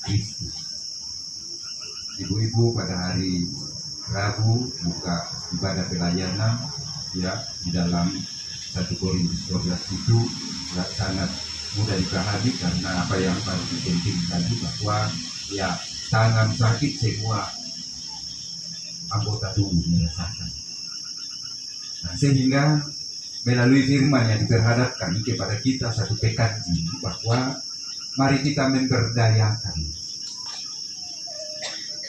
Kristus. Ibu-ibu pada hari Rabu buka ibadah pelayanan ya di dalam 1 Korintus 12 itu sangat mudah dipahami karena apa yang baru dipenting tadi bahwa ya tangan sakit semua anggota tubuh merasakan. Nah, sehingga melalui firman yang diperhadapkan kepada kita satu pekan ini bahwa mari kita memberdayakan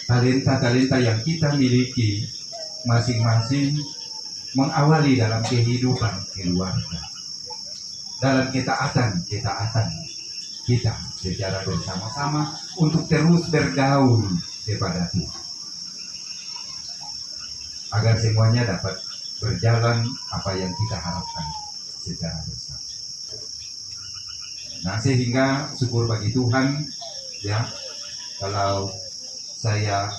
talenta-talenta yang kita miliki masing-masing mengawali dalam kehidupan keluarga, dalam ketaatan kita secara bersama-sama untuk terus bergaul kepada Tuhan agar semuanya dapat berjalan apa yang kita harapkan secara bersama. Nah, sehingga syukur bagi Tuhan ya kalau saya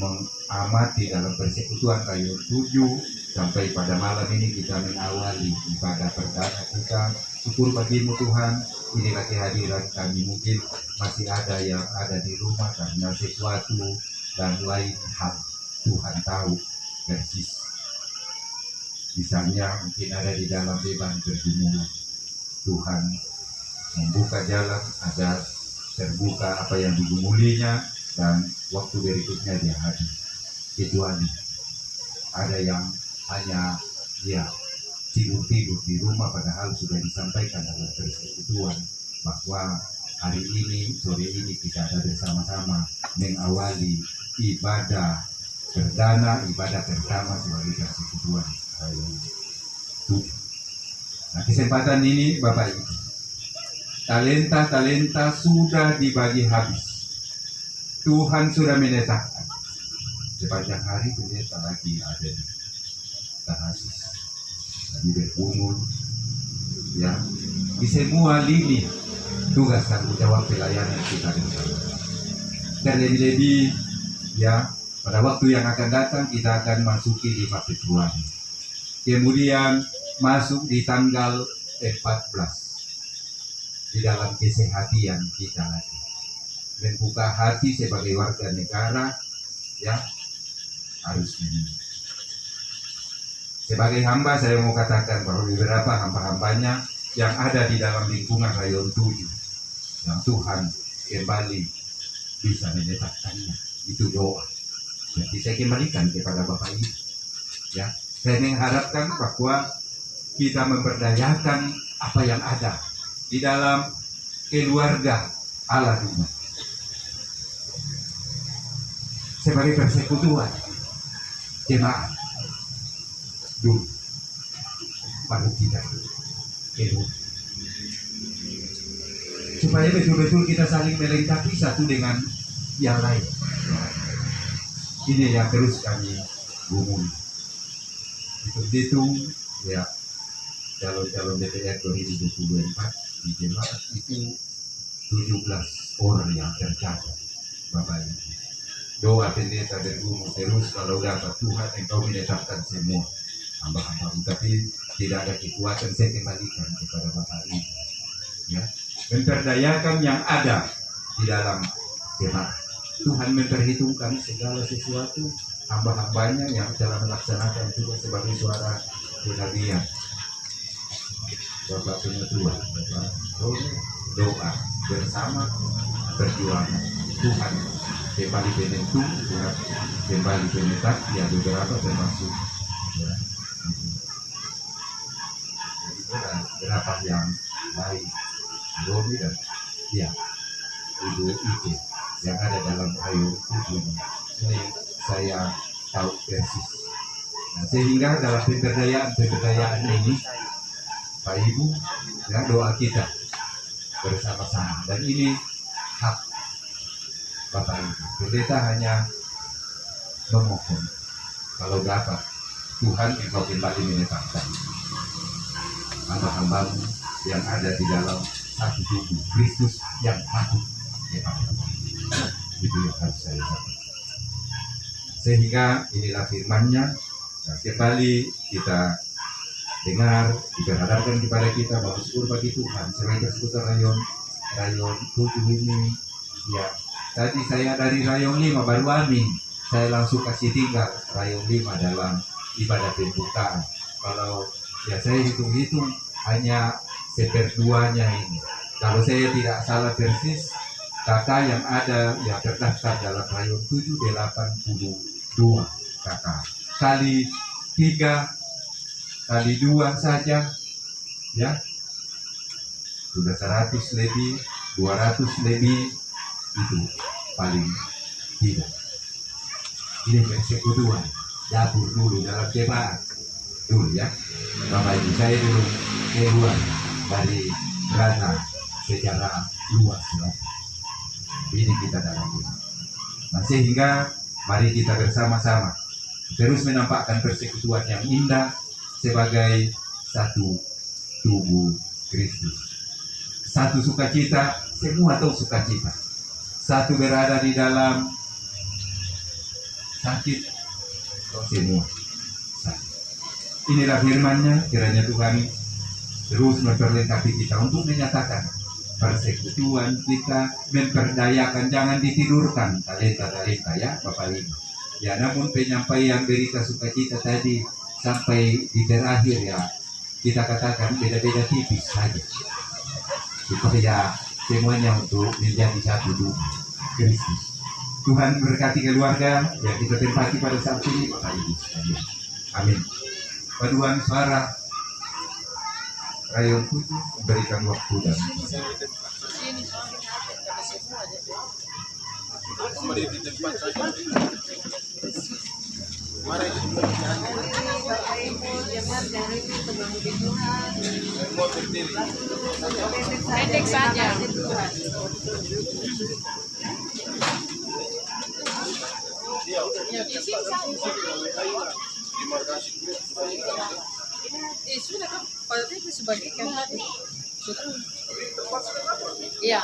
mengamati dalam persekutuan Rayon 7 sampai pada malam ini kita mengawali ibadah perdana kita. Syukur bagimu Tuhan, inilah kehadiran kami. Mungkin masih ada yang ada di rumah karena sesuatu dan lain hal Tuhan tahu persis. misalnya mungkin ada di dalam beban pergumulan, Tuhan membuka jalan agar terbuka apa yang digumulinya dan waktu berikutnya dia hadir. Kecuali ada yang hanya dia tidur-tidur di rumah, padahal sudah disampaikan dalam persekutuan bahwa hari ini, sore ini kita ada bersama-sama mengawali ibadah perdana, ibadah pertama sebagai persekutuan Rayon 7. Nah, kesempatan ini Bapak Ibu, talenta-talenta sudah dibagi habis. Tuhan sudah menetapkan sepanjang hari pendeta lagi ada di Tahasis, lagi bergumul, ya, di semua lini tugas tanggung jawab pelayanan kita bersama. Dan lebih-lebih, ya, pada waktu yang akan datang kita akan masuki 5 Februari. Kemudian masuk di tanggal 14 di dalam kesehatan kita lagi. Membuka hati sebagai warga negara, ya, harus ini. Sebagai hamba saya mau katakan bahwa beberapa hamba-hambanya yang ada di dalam lingkungan Rayon 7 yang Tuhan kembali bisa menetapkannya, itu doa. Jadi saya kembalikan kepada Bapak Ibu, ya, saya mengharapkan bahwa kita memberdayakan apa yang ada di dalam keluarga Allah Tuhan sebagai persekutuan jemaat dulu, baru kita keluar, supaya betul-betul kita saling melengkapi satu dengan yang lain. Ini yang terus kami gumuli. Hitung-hitung, ya, calon-calon DPR 2024 di jemaat itu 17 orang yang tercatat, Bapak Ibu. Doa pendeta bergumul terus, kalau dapat Tuhan engkau menetapkan semua hamba-hamba, tapi tidak ada kekuatan, saya kembalikan kepada Bapak Ibu, ya, memperdayakan yang ada di dalam jemaat. Tuhan memperhitungkan segala sesuatu, hamba-hambanya yang telah melaksanakan juga sebagai suara kenabian. Bapak Penetua, Bapak doa bersama perjuangan Tuhan kembali penentu, kembali penetap, ya, beberapa termasuk, ya, beberapa yang baik, Romi dan, ya, Ibu Ike yang ada dalam Rayon 7 ini saya tahu persis. Nah, sehingga dalam pemberdayaan ini, Pak Ibu, ya, doa kita bersama-sama, dan ini hak Bapak Ibu. Pendeta hanya memohon kalau dapat Tuhan engkau kembali menetapkan hamba-hambamu yang ada di dalam satu tubuh Kristus yang patut dipakai. Itu yang harus saya sampaikan. Sehingga inilah firman-Nya, dan kembali kita dengar, diberharapkan kepada kita bahwa syukur bagi Tuhan sebagai persekutuan Rayon 7 ini, ya, tadi saya dari Rayon 5 baru amin, saya langsung kasih tinggal Rayon 5 dalam ibadah pembukaan. Kalau, ya, saya hitung-hitung hanya seperduanya ini. Kalau saya tidak salah persis, kakak yang ada yang terdaftar dalam Rayon 7 82 kakak. Kali 3 kali 2 saja, ya, sudah 100 lebih, 200 lebih, itu paling tidak. Ini persekutuan dapur dulu dalam jemaat dulu, ya, Bapak Ibu. Saya dulu keluar dari ranah secara luas, ya. Ini kita dalam ini. Nah, sehingga mari kita bersama-sama terus menampakkan persekutuan yang indah sebagai satu tubuh Kristus. Satu sukacita, semua tahu sukacita. Satu berada di dalam sakit, semua sakit. Inilah firman-Nya, kiranya Tuhan terus memperlengkapi kita untuk menyatakan persekutuan kita, memperdayakan, jangan ditidurkan talenta-talenta, ya Bapak Ibu. Ya, namun penyampaian berita sukacita tadi sampai di terakhir ya kita katakan beda-beda tipis saja supaya semuanya untuk menjadi satu tubuh Kristus. Tuhan berkati keluarga yang kita tempati pada saat ini Bapak Ibu sekalian. Amin. Paduan suara rayon 7 memberikan waktu dan Pendek saja. Sudah kan, pada itu sebagai kan sudah. Iya.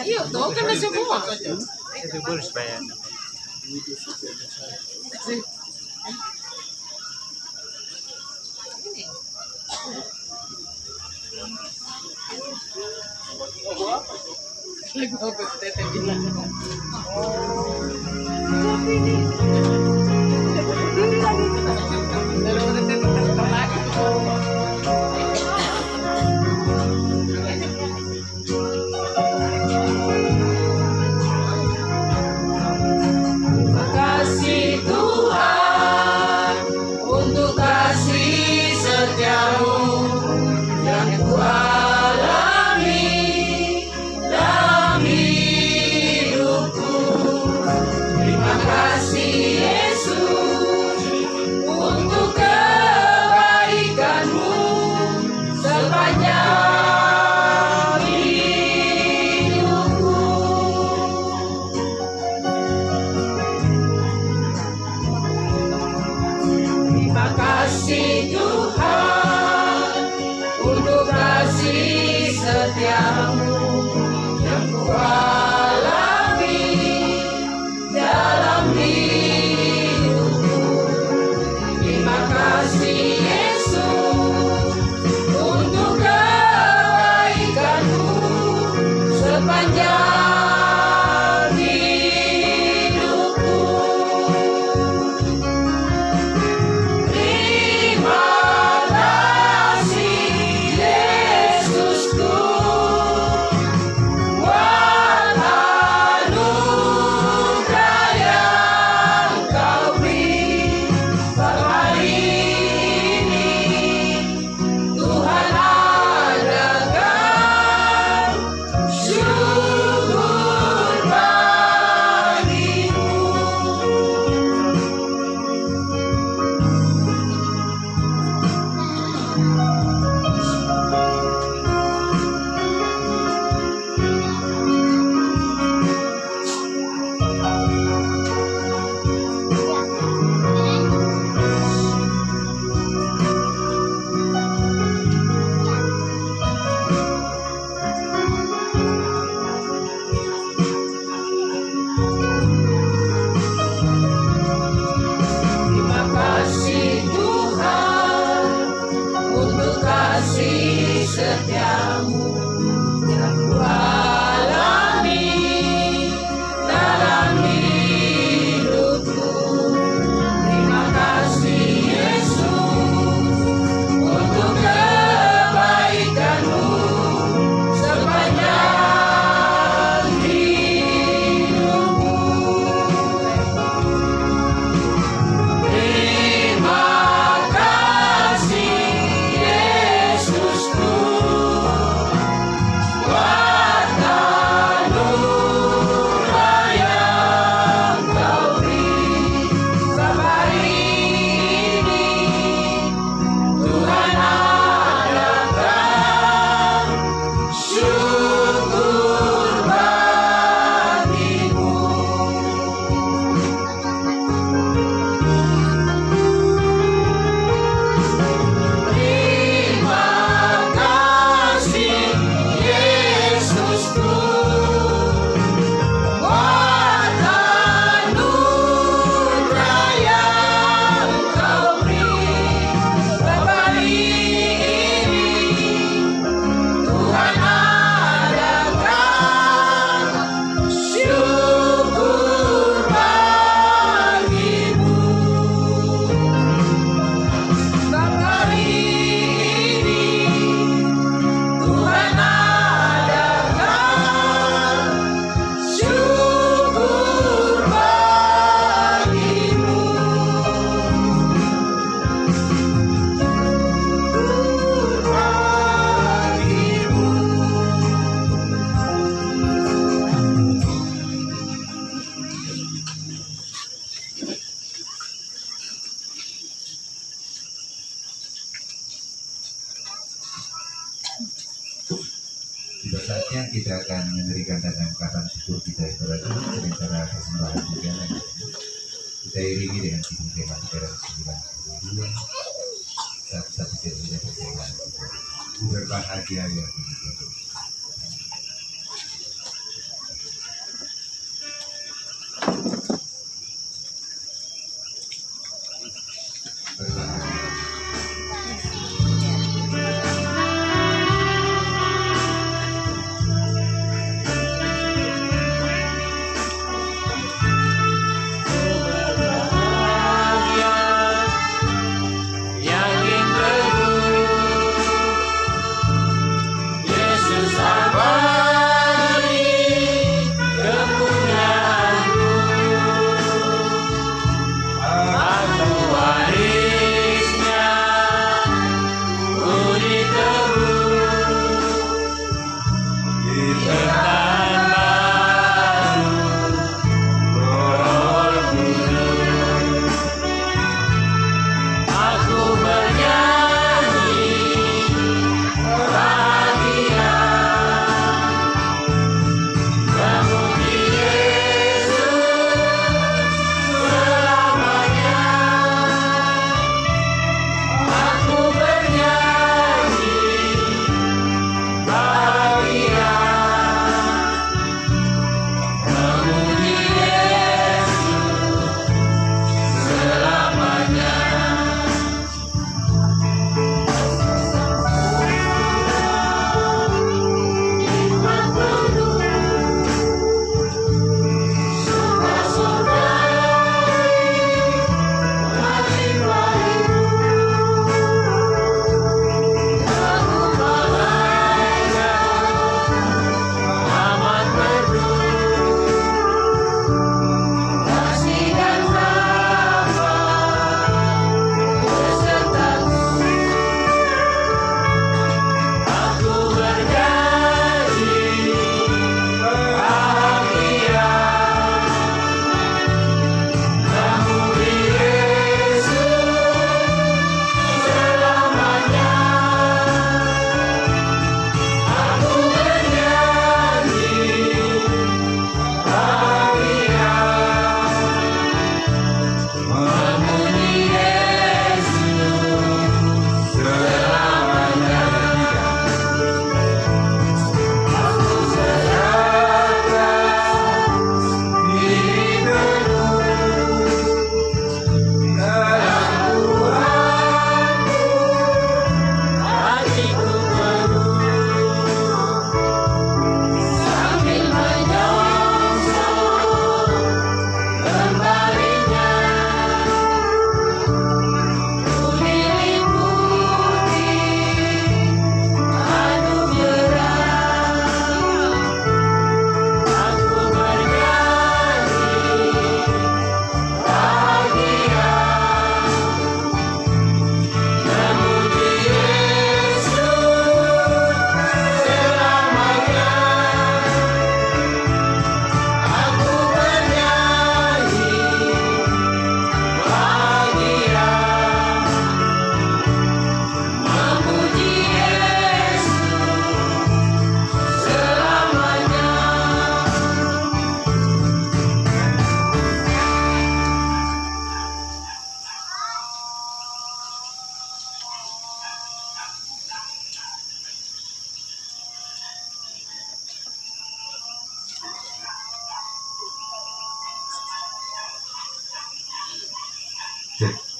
Iya, tuh kan ada semua. Kasih Tuhan untuk kasih setiamu yang kualami dalam hidupku. Terima kasih Yesus untuk kita akan memberikan dan ungkapan syukur kita kepada Tuhan sementara persembahan juga lagi. Kita iringi dengan sidung tema 392 satu tidak persembahan kita. Ku berbahagia ya Tuhan.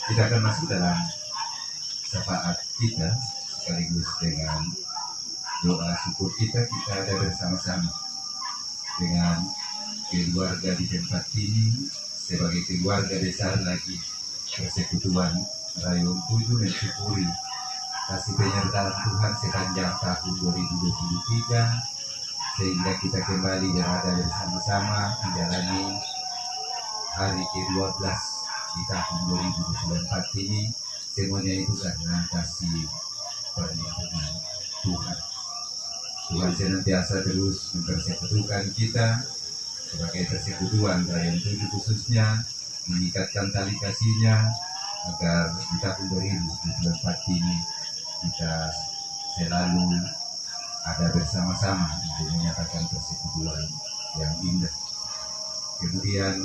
Kita akan masuk dalam syafaat kita sekaligus dengan doa syukur kita ada bersama-sama dengan keluarga di tempat ini sebagai keluarga besar lagi Persekutuan Rayon 7 mensyukuri kasih penyertaan Tuhan sepanjang tahun 2023 sehingga kita kembali berada bersama-sama menjalani hari ke-12 di tahun 2024 ini. Semuanya itu karena kasih perlindungan Tuhan. Tuhan senantiasa terus mempersekutukan kita sebagai persekutuan Rayon 7 khususnya, meningkatkan tali kasihnya agar di tahun 2024 ini kita selalu ada bersama-sama untuk menyatakan persekutuan yang indah. Kemudian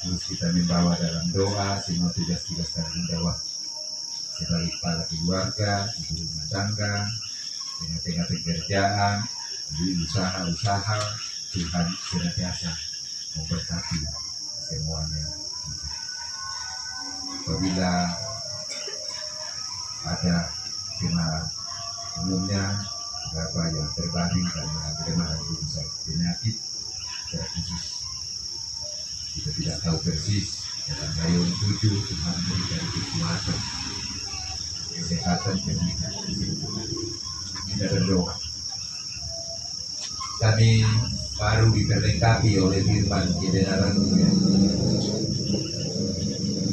terus kita membawa dalam doa semua tugas-tugas tanggung jawab sebagai kepala keluarga, ibu rumah tangga, tengah-tengah pekerjaan, di usaha-usaha. Tuhan senantiasa memberkati semuanya. Apabila ada kena umumnya beberapa yang terbaring karena bagaimana urusan penyakit khusus, kita tidak tahu persis. Dalam Rayun 7 Tuhan memberikan kekuatan, kesehatan, pernikahan. Kita berdoa. Kami baru diperlengkapi oleh firman kebenaran-Mu.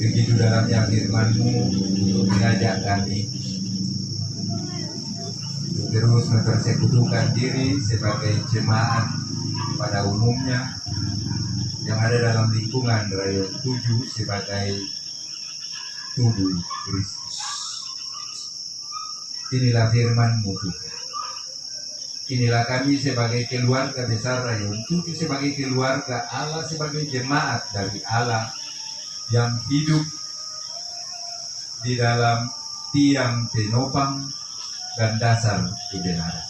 Begitu dalamnya firman-Mu untuk mengajak kami terus mempersekutukan diri sebagai jemaat pada umumnya yang ada dalam lingkungan Rayun 7 sebagai tubuh Kristus. Inilah firman-Mu Tuhan. Inilah kami sebagai keluarga besar Rayun 7, sebagai keluarga Allah, sebagai jemaat dari Allah yang hidup di dalam tiang penopang dan dasar kebenaran.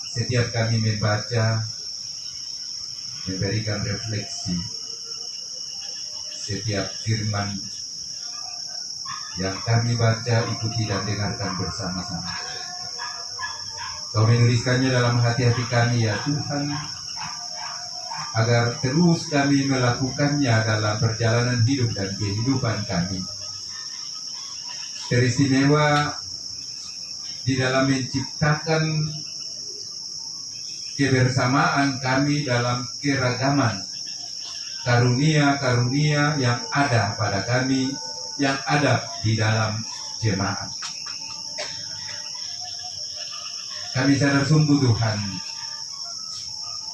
Setiap kami membaca, memberikan refleksi setiap firman yang kami baca, ikuti dan dengarkan bersama-sama. Kau menuliskannya dalam hati-hati kami ya Tuhan, agar terus kami melakukannya dalam perjalanan hidup dan kehidupan kami. Teristimewa di dalam menciptakan kebersamaan kami dalam keragaman karunia-karunia yang ada pada kami, yang ada di dalam jemaat. Kami sadar sungguh Tuhan,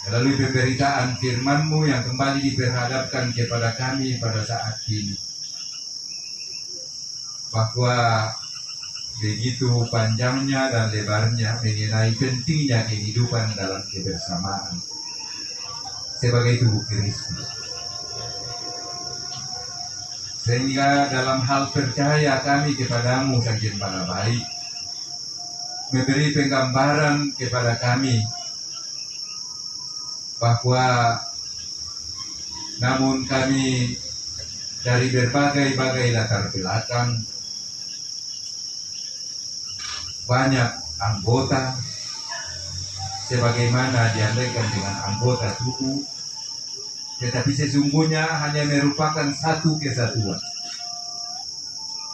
melalui pemberitaan firman-Mu yang kembali diperhadapkan kepada kami pada saat ini, bahwa begitu panjangnya dan lebarnya mengenai pentingnya kehidupan dalam kebersamaan sebagai tubuh Kristus. Sehingga dalam hal percaya kami kepadamu Sang Gembala baik, memberi penggambaran kepada kami bahwa namun kami dari berbagai-bagai latar belakang, banyak anggota, sebagaimana diandaikan dengan anggota tubuh, tetapi sesungguhnya hanya merupakan satu kesatuan.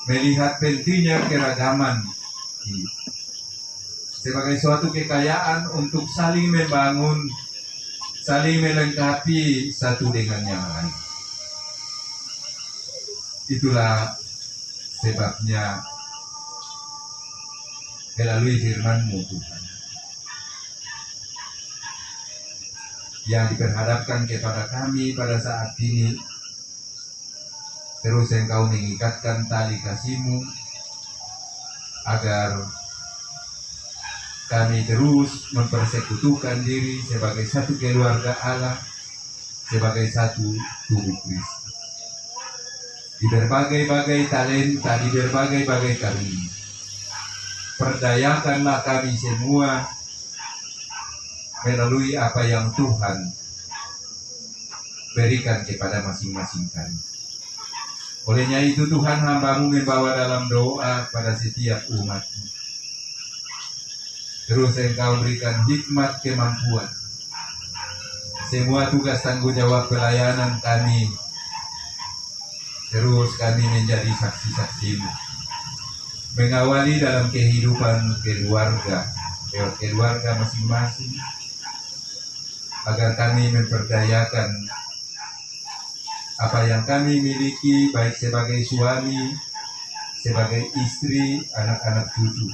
Melihat pentingnya keragaman ini sebagai suatu kekayaan untuk saling membangun, saling melengkapi satu dengan yang lain. Itulah sebabnya melalui firman-Mu Tuhan yang diperhadapkan kepada kami pada saat ini, terus Engkau mengikatkan tali kasih-Mu agar kami terus mempersekutukan diri sebagai satu keluarga Allah, sebagai satu tubuh Kristus. Di berbagai-bagai talenta, di berbagai-bagai karunia, perdayakanlah kami semua melalui apa yang Tuhan berikan kepada masing-masing kami. Olehnya itu Tuhan, hamba-Mu membawa dalam doa pada setiap umat-Mu. Terus Engkau berikan hikmat kemampuan. Semua tugas tanggung jawab pelayanan kami, terus kami menjadi saksi-saksi-Mu, mengawali dalam kehidupan keluarga masing-masing, agar kami memperdayakan apa yang kami miliki, baik sebagai suami, sebagai istri, anak-anak cucu.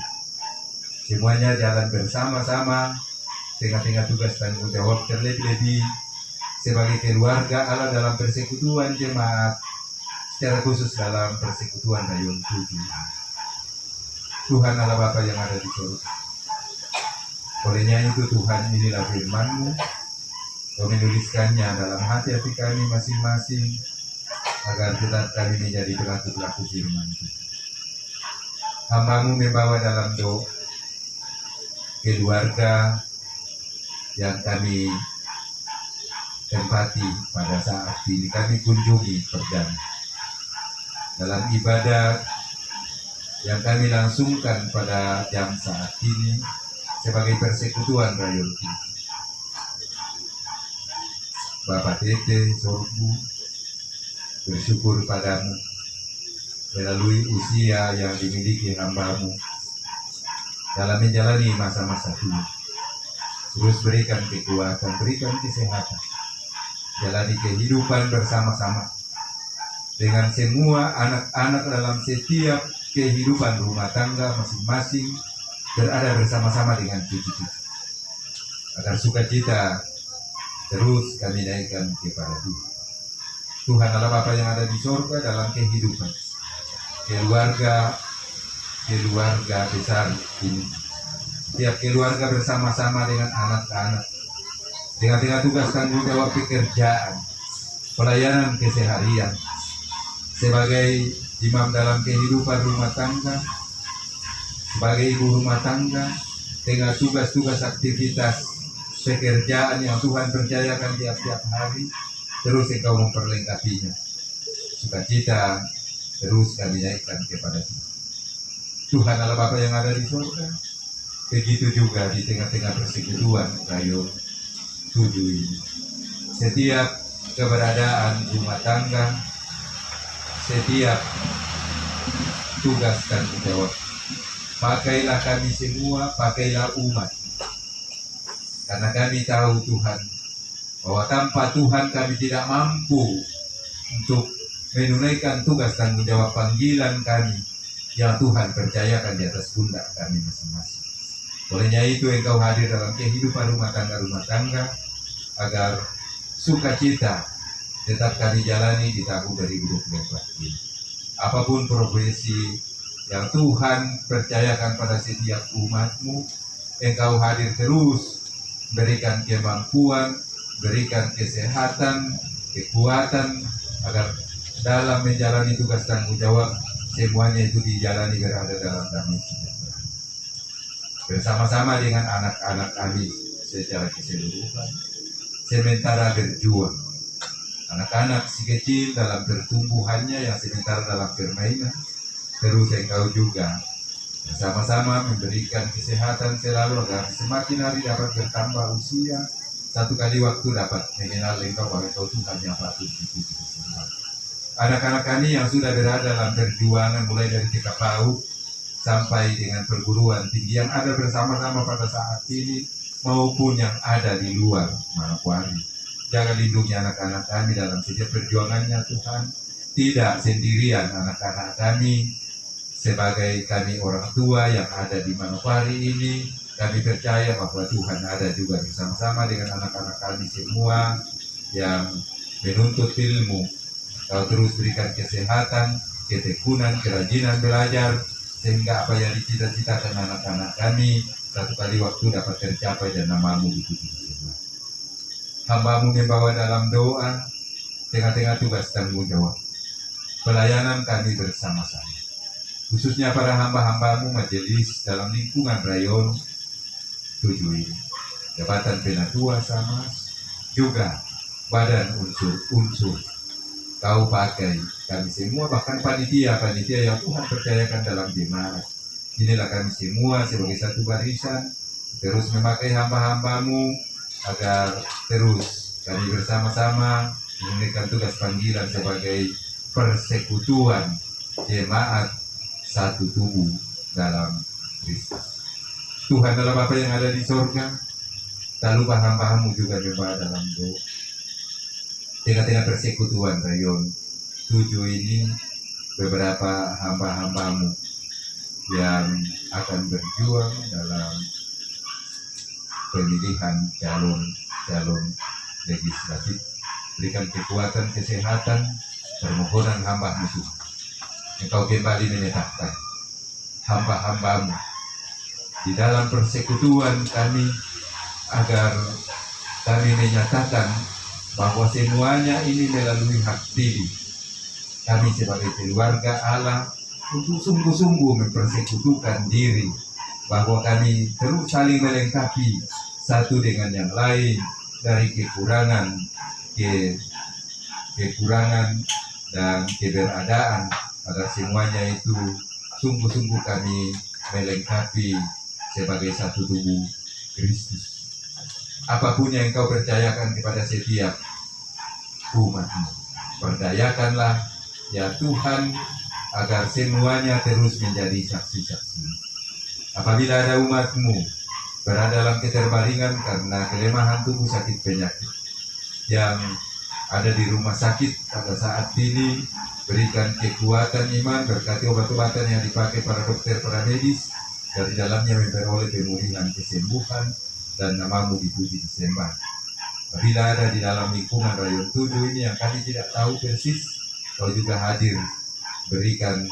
Semuanya jalan bersama-sama, tengah-tengah tugas tanggung jawab terlebih-lebih sebagai keluarga Allah dalam persekutuan jemaat, secara khusus dalam persekutuan Rayun 7. Tuhan Allah Bapa yang ada di surga. Olehnya itu Tuhan, inilah firman-Mu. Kau menuliskannya dalam hati-hati kami masing-masing, agar tetap kami menjadi pelaku-pelaku firman-Mu. Hamba-Mu membawa dalam doa keluarga yang kami tempati pada saat ini, kami kunjungi perdana. Dalam ibadah yang kami langsungkan pada jam saat ini sebagai persekutuan Rayon Tinggi. Bapak Tete Sorbu, bersyukur padamu melalui usia yang dimiliki hamba-Mu dalam menjalani masa-masa tua. Terus berikan kekuatan, berikan kesehatan, jalani kehidupan bersama-sama dengan semua anak-anak dalam setiap kehidupan rumah tangga masing-masing, berada bersama-sama dengan cucu-cucu, agar sukacita terus kami naikkan kepada Tuhan. Tuhan Allah Bapa yang ada di surga, dalam kehidupan keluarga besar ini, setiap keluarga bersama-sama dengan anak-anak, dengan tugas tanggung jawab pekerjaan, pelayanan keseharian, sebagai imam dalam kehidupan rumah tangga, sebagai ibu rumah tangga, dengan tugas-tugas aktivitas pekerjaan yang Tuhan percayakan tiap-tiap hari, terus Engkau memperlengkapinya. Sukacita terus kami naikkan kepada Tuhan. Tuhan Allah Bapa yang ada di surga, begitu juga di tengah-tengah persekutuan Rayon 7 ini. Setiap keberadaan rumah tangga, setiap tugas tanggung jawab, pakailah kami semua, pakailah umat. Karena kami tahu Tuhan, bahwa tanpa Tuhan kami tidak mampu untuk menunaikan tugas tanggung jawab panggilan kami yang Tuhan percayakan di atas pundak kami masing-masing. Olehnya itu Engkau hadir dalam kehidupan rumah tangga, agar sukacita tetap kami jalani di tahun 2024 ini. Apapun profesi yang Tuhan percayakan pada setiap umat-Mu, Engkau hadir terus, berikan kemampuan, berikan kesehatan, kekuatan, agar dalam menjalani tugas tanggung jawab, semuanya itu dijalani berada dalam damai sejahtera. Bersama-sama dengan anak-anak kami secara keseluruhan, sementara berjuang. Anak-anak si kecil dalam pertumbuhannya, yang sementara dalam permainan, terus Engkau juga bersama-sama memberikan kesehatan selalu, agar semakin hari dapat bertambah usia, satu kali waktu dapat mengenal Engkau bahwa Engkau Tuhan yang patut dipuji. Anak-anak kami yang sudah berada dalam perjuangan mulai dari TK PAUD sampai dengan perguruan tinggi yang ada bersama-sama pada saat ini, maupun yang ada di luar Manokwari. Jaga lindungi anak-anak kami dalam setiap perjuangannya Tuhan. Tidak sendirian anak-anak kami, sebagai kami orang tua yang ada di Manokwari ini, kami percaya bahwa Tuhan ada juga bersama-sama dengan anak-anak kami semua yang menuntut ilmu. Kau terus berikan kesehatan, ketekunan, kerajinan belajar, sehingga apa yang dicita-citakan anak-anak kami satu kali waktu dapat tercapai dan nama-Mu dipuji. Hamba-Mu membawa dalam doa, tengah-tengah tugas tanggung jawab, pelayanan kami bersama-sama, khususnya para hamba-hamba-Mu majelis dalam lingkungan Rayon 7 ini, jabatan penatua sama, juga badan unsur-unsur Kau pakai kami semua, bahkan panitia yang Tuhan percayakan dalam jemaat. Inilah kami semua sebagai satu barisan, terus memakai hamba-hamba-Mu, agar terus kami bersama-sama menunaikan tugas panggilan sebagai persekutuan jemaat satu tubuh dalam Kristus. Tuhan adalah Bapa yang ada di sorga, tak lupa hamba-Mu juga membawa dalam doa. Tengah-tengah persekutuan Rayon 7 ini, beberapa hamba-hamba-Mu yang akan berjuang dalam pemilihan calon legislatif. Berikan kekuatan, kesehatan, permohonan hamba-Mu Tuhan. Engkau kembali menetapkan hamba-hambamu di dalam persekutuan kami, agar kami menyatakan bahwa semuanya ini melalui hak pilih kami sebagai keluarga Allah untuk sungguh-sungguh mempersekutukan diri, bahwa kami terus saling melengkapi satu dengan yang lain dari kekurangan ke kekurangan dan keberadaan, agar semuanya itu sungguh-sungguh kami melengkapi sebagai satu tubuh Kristus. Apapun yang kau percayakan kepada setiap umatmu, perdayakanlah ya Tuhan, agar semuanya terus menjadi saksi-saksi. Apabila ada umatmu berada dalam keterbaringan karena kelemahan tubuh, sakit penyakit, yang ada di rumah sakit pada saat ini, berikan kekuatan iman, berkati obat-obatan yang dipakai para dokter, para medis, dari dalamnya memperoleh pemulihan, kesembuhan, dan namamu dipuji disembah. Apabila ada di dalam lingkungan Rayon 7 ini yang kami tidak tahu persis, kau juga hadir, berikan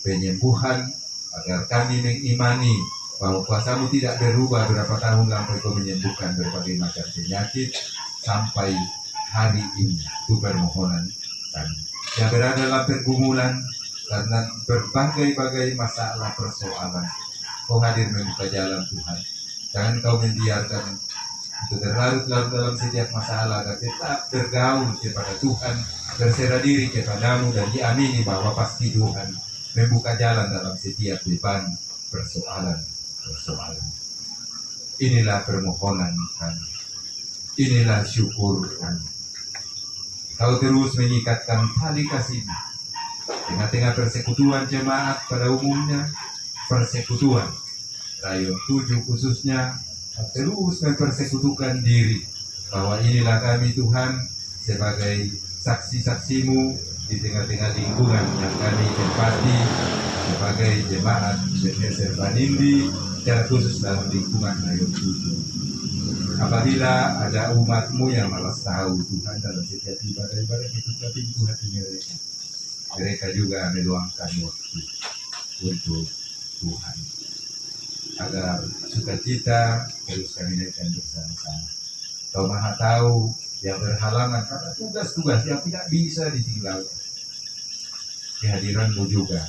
penyembuhan, agar kami mengimani bahwa kuasamu tidak berubah berapa tahun lampau kau menyembuhkan berbagai macam penyakit sampai hari ini. Itu permohonan kami. Yang berada dalam pergumulan karena berbagai-bagai masalah persoalan, kau hadir membuka jalan Tuhan. Jangan kau membiarkan itu terlarut-larut dalam setiap masalah, agar tetap bergaul kepada Tuhan, berserah diri kepadamu, dan diamini bahwa pasti Tuhan membuka jalan dalam setiap beban persoalan. Inilah permohonan kami, inilah syukur kami. Kau terus mengikatkan tali kasih-Mu tengah-tengah persekutuan jemaat pada umumnya, persekutuan Rayon 7 khususnya, terus mempersekutukan diri, bahwa inilah kami Tuhan sebagai saksi-saksi-Mu di tengah-tengah lingkungan yang kami tempati sebagai jemaat Ebenezer Banindi, secara khusus dalam lingkungan Rayon 7. Apabila ada umat-Mu yang malas tahu Tuhan dalam setiap ibadah-ibadah itu, tapi itu hati mereka juga meluangkan waktu untuk Tuhan, agar sukacita terus kami naikkan bersama-sama. Kau Maha tahu yang berhalangan karena tugas-tugas yang tidak bisa ditinggalkan. Kehadiran-Mu juga,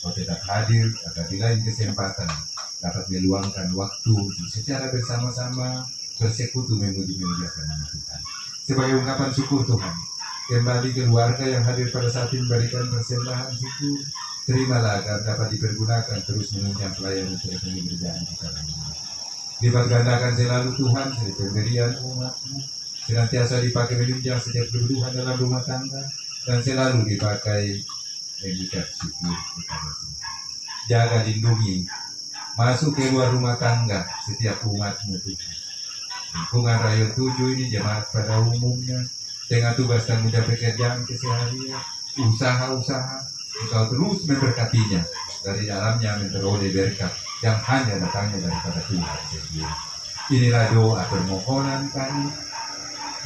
kau tetap hadir agar di lain kesempatan dapat meluangkan waktu secara bersama-sama bersekutu memuji-muliakan nama Tuhan. Sebagai ungkapan syukur Tuhan, kembali keluarga yang hadir pada saat ini memberikan persembahan syukur, terimalah agar dapat dipergunakan terus menunjang pelayanan mereka yang berjalan di dalamnya. Lipat gandakan selalu Tuhan setiap pemberian umat-Mu, senantiasa dipakai menunjang setiap kebutuhan dalam rumah tangga, dan selalu dipakai mengucap syukur kepada Tuhan. Jaga, lindungi masuk keluar rumah tangga setiap umat-Mu Tuhan. Lingkungan Rayon 7 ini jemaat pada umumnya, dengan tugas dan mudah pekerjaan keseharian, usaha-usaha, Engkau terus memberkatinya, dari dalamnya memperoleh berkat yang hanya datangnya daripada Tuhan sendiri. Inilah doa permohonan kami,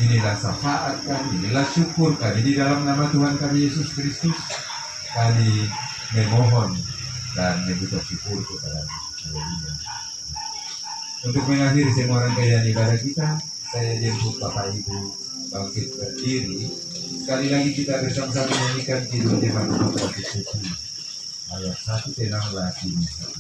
inilah syafaat kami, inilah syukur kami di dalam nama Tuhan kami Yesus Kristus. Kami memohon dan mengucap syukur kepada Haleluya. Untuk mengakhiri semua rangkaian ibadah kita, saya jemput Bapak Ibu bangkit berdiri. Sekali lagi kita bersama-sama menyanyikan Kidung Jemaat Putra Kristus. Ayat 1, tenanglah kini. Saat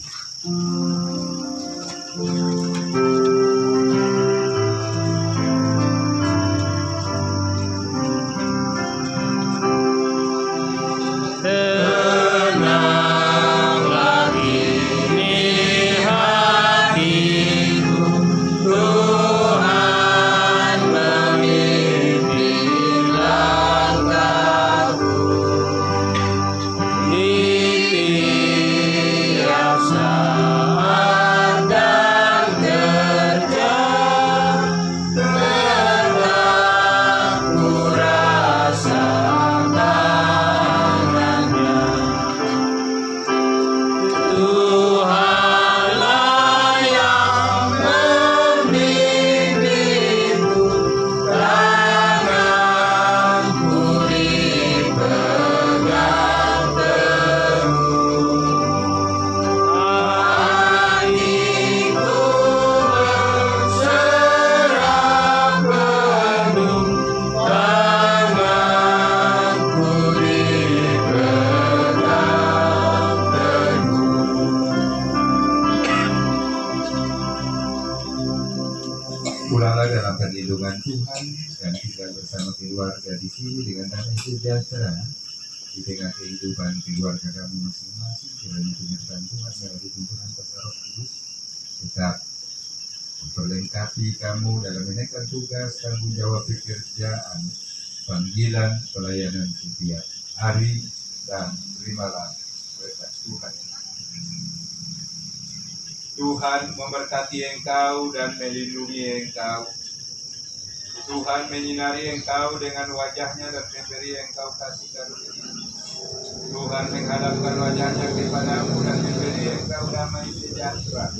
dan Pulanglah dalam perlindungan Tuhan dan tinggal bersama keluarga di sini dengan damai sejahtera di tengah kehidupan keluarga kamu masing-masing. Kiranya penyertaan Tuhan melalui tuntunan Roh Kudus tetap memperlengkapi kamu dalam menaikkan tugas, tanggung jawab pekerjaan, panggilan, pelayanan setiap hari, dan terimalah berkat Tuhan. Tuhan memberkati engkau dan melindungi engkau. Tuhan menyinari engkau dengan wajahnya dan memberi engkau kasih karunia. Tuhan menghadapkan wajahnya kepadamu dan memberi engkau damai sejahtera.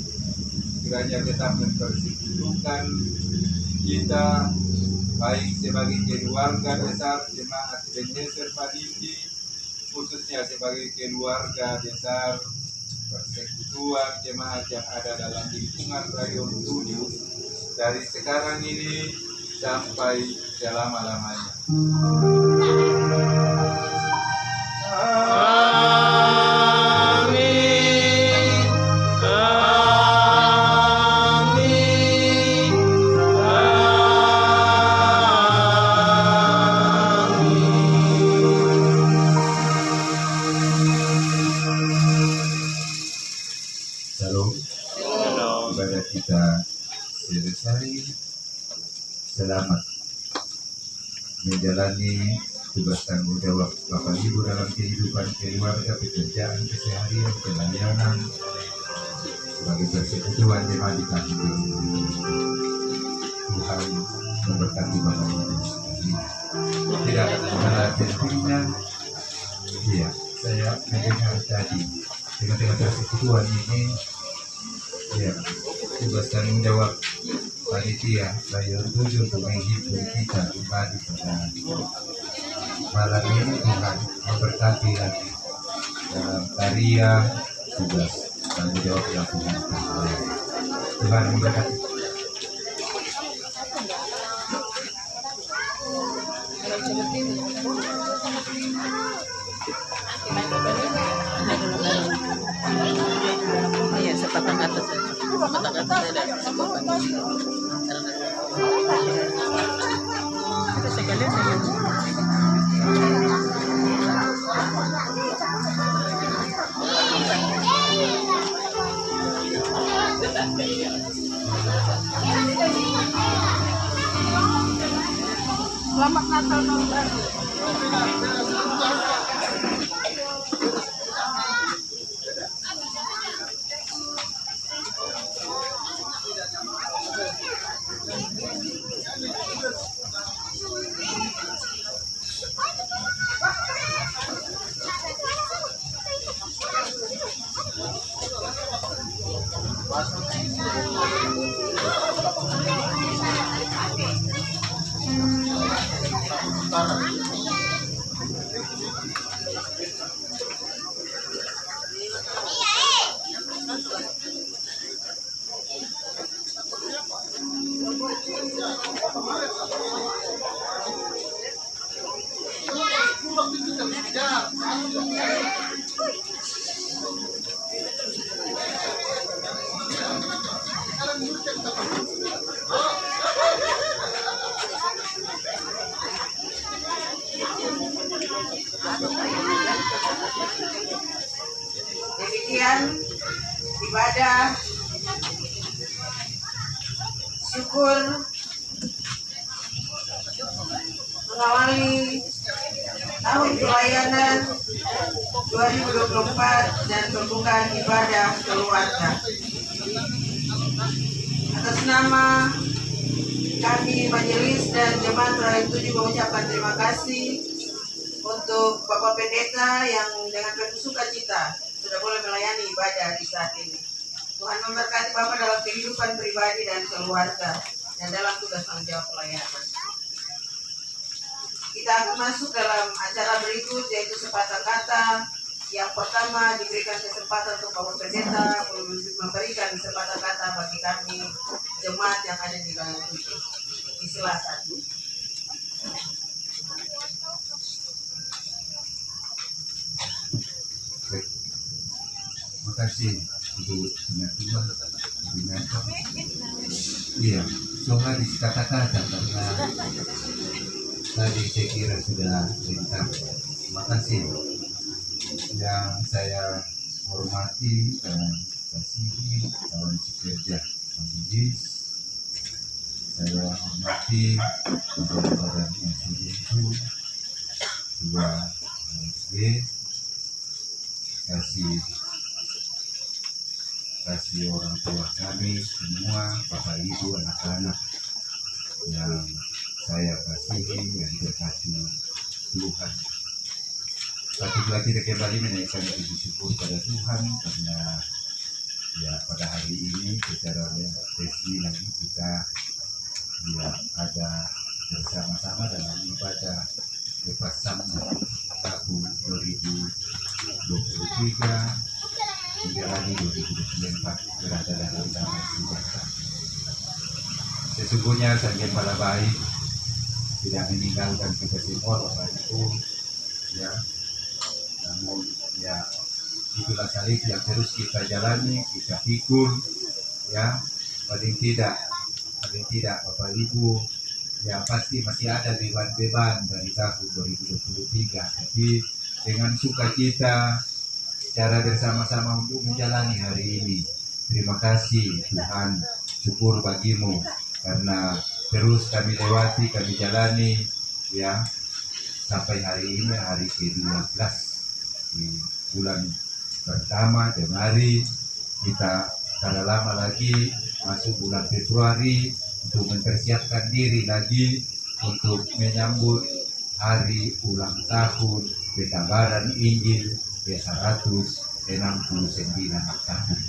Kiranya tetap mempersekutukan kita, baik sebagai keluarga besar jemaat Ebenezer Panici, khususnya sebagai keluarga besar persekutuan jemaat yang ada dalam lingkungan Rayon 7 dari sekarang ini sampai selama-lamanya. Amin. Amin. Shalom. Ibadah kita selesai. Selamat menjalani tugas tanggung jawab Bapak Ibu dalam kehidupan keluarga, pekerjaan, keseharian, pelayanan sebagai persekutuan jemaat di tahun 2020. Tuhan memberkati Bapak Ibu. Tidak ada tentunya, iya, saya mendengar tadi dengan persekutuan ini, ya, tugas tanggung jawab panitia Rayon 7 untuk menghibur kita kembali pada malam ini. Tuhan memberkati lagi dalam karya tugas tanggung jawab yang Tuhan berikan. Tuhan memberkati. Iya, sepatang atas saja. Sepatang atas ada. Itu sekali saja. Selamat Natal tahun baru. Demikian ibadah syukur mengawali tahun pelayanan 2024 dan pembukaan ibadah keluarga. Atas nama kami Majelis dan Jemaat Rayon 7 mengucapkan terima kasih untuk Bapak Pendeta yang dengan penuh sukacita sudah boleh melayani ibadah di saat ini. Tuhan memberkati Bapak dalam kehidupan pribadi dan keluarga dan dalam tugas tanggung jawab pelayanan. Kita akan masuk dalam acara berikut, yaitu sepatah kata. Yang pertama diberikan kesempatan untuk Bapak Pendeta memberikan sepatah kata bagi kami jemaat yang ada di Rayon 7. Silakan. Terima kasih Ibu Tuhan. dengan iya, so habis kata-kata karena tadi saya kira sudah lengkap. Terima kasih yang saya hormati dan kasihi kawan sekerja Bugis. Saya hormati badan yang sudah itu dua kasih orang tua kami semua, Bapak Ibu, anak-anak yang saya kasihi, yang diberkati Tuhan. Satu lagi kembali menaikkan puji syukur pada Tuhan karena ya pada hari ini secara resmi lagi kita ya ada bersama-sama dalam ibadah lepas sambut tahun 2023 menjalani 2024 berada dalam damai sejahtera. Sesungguhnya Sanggen Pala Baik tidak meninggalkan kita semua Bapak Ibu ya, namun ya itulah salib yang terus kita jalani, kita pikul ya, paling tidak Bapak Ibu ya pasti masih ada beban-beban dari tahun 2023, tapi dengan sukacita cara bersama-sama untuk menjalani hari ini. Terima kasih Tuhan, syukur bagimu karena terus kami lewati, kami jalani ya sampai hari ini, hari ke-12 di bulan pertama Januari. Kita tidak lama lagi masuk bulan Februari untuk mempersiapkan diri lagi untuk menyambut hari ulang tahun pekabaran Injil ke-169 tahun,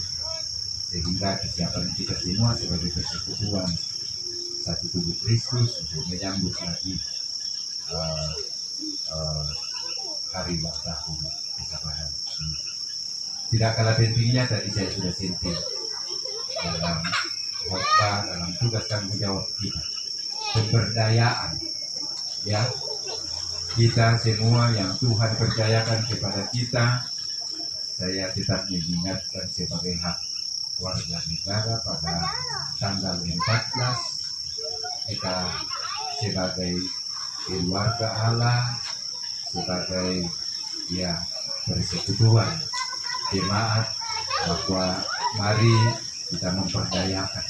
sehingga kesiapan kita semua sebagai persekutuan satu tubuh Kristus untuk menyambut lagi hari ulang tahun pekabaran. Tidak kalah pentingnya tadi saya sudah sentil dalam khotbah, dalam tugas tanggung jawab kita, pemberdayaan ya. Kita semua yang Tuhan percayakan kepada kita, saya tetap mengingatkan sebagai hak warga negara pada tanggal 14 kita sebagai keluarga Allah, sebagai ya persekutuan jemaat, bahwa mari kita memperdayakan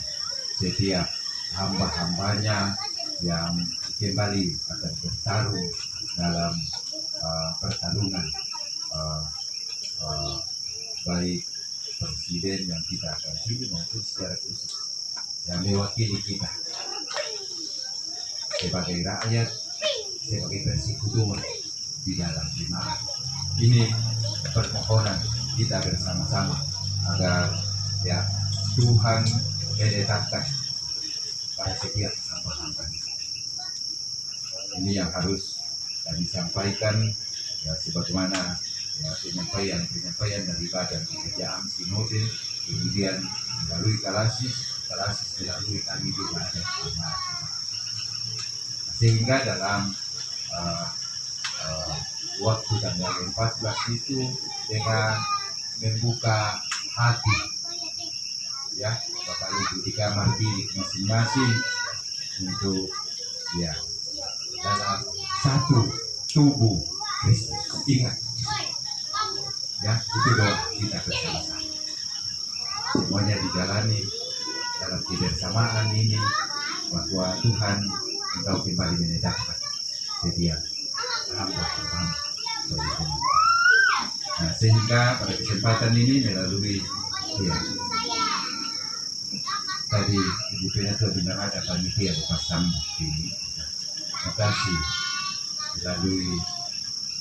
setiap hamba-hambanya yang kembali akan bertarung dalam pertarungan baik presiden yang kita akan pilih maupun secara khusus yang mewakili kita sebagai rakyat, sebagai persekutuan di dalam jemaat. Ini permohonan kita bersama-sama agar ya Tuhan menetapkan pada setiap hamba-hambanya. Ini yang harus kami sampaikan ya, sebagaimana ya, penyampaian dari badan pekerjaan sinode, kemudian melalui kalasis melalui kami di badan jemaat. Sehingga dalam waktu tanggal 14 itu dengan membuka hati ya Bapak Ibu di kamar bilik masing-masing untuk ya dalam satu tubuh Kristus. Ingat ya, itu doa kita bersama-sama. Semuanya dijalani dalam kebersamaan ini, bahwa Tuhan engkau kembali menetapkan setiap hamba-hamba. Nah, sehingga pada kesempatan ini melalui ya, tadi Ibu Pena telah bilang ada panitia lepas sambut ini. Terima kasih melalui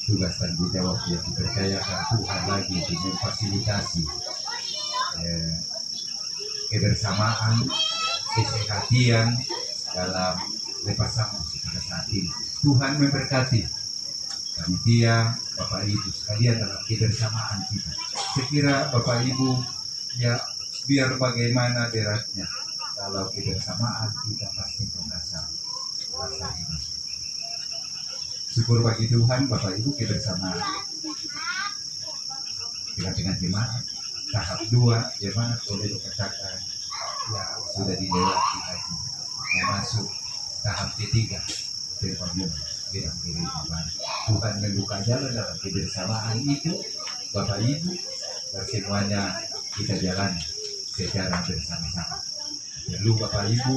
tugas tanggung jawab yang dipercayakan Tuhan lagi untuk memfasilitasi kebersamaan, kesehatan dalam lepas sambut pada saat ini. Tuhan memberkati panitia, Bapak Ibu sekalian dalam kebersamaan kita. Sekira Bapak Ibu ya biar bagaimana beratnya, kalau kebersamaan kita pasti merasa ini. Syukur bagi Tuhan Bapak Ibu kebersamaan kita dengan jemaat tahap 2 jemaat boleh dikatakan ya sudah dilewati lagi, masuk tahap ketiga perpaduan gerak-gerik ibadah. Tuhan membuka jalan dalam kebersamaan itu, Bapak Ibu, dan semuanya kita jalani secara bersama-sama. Perlu Bapak Ibu,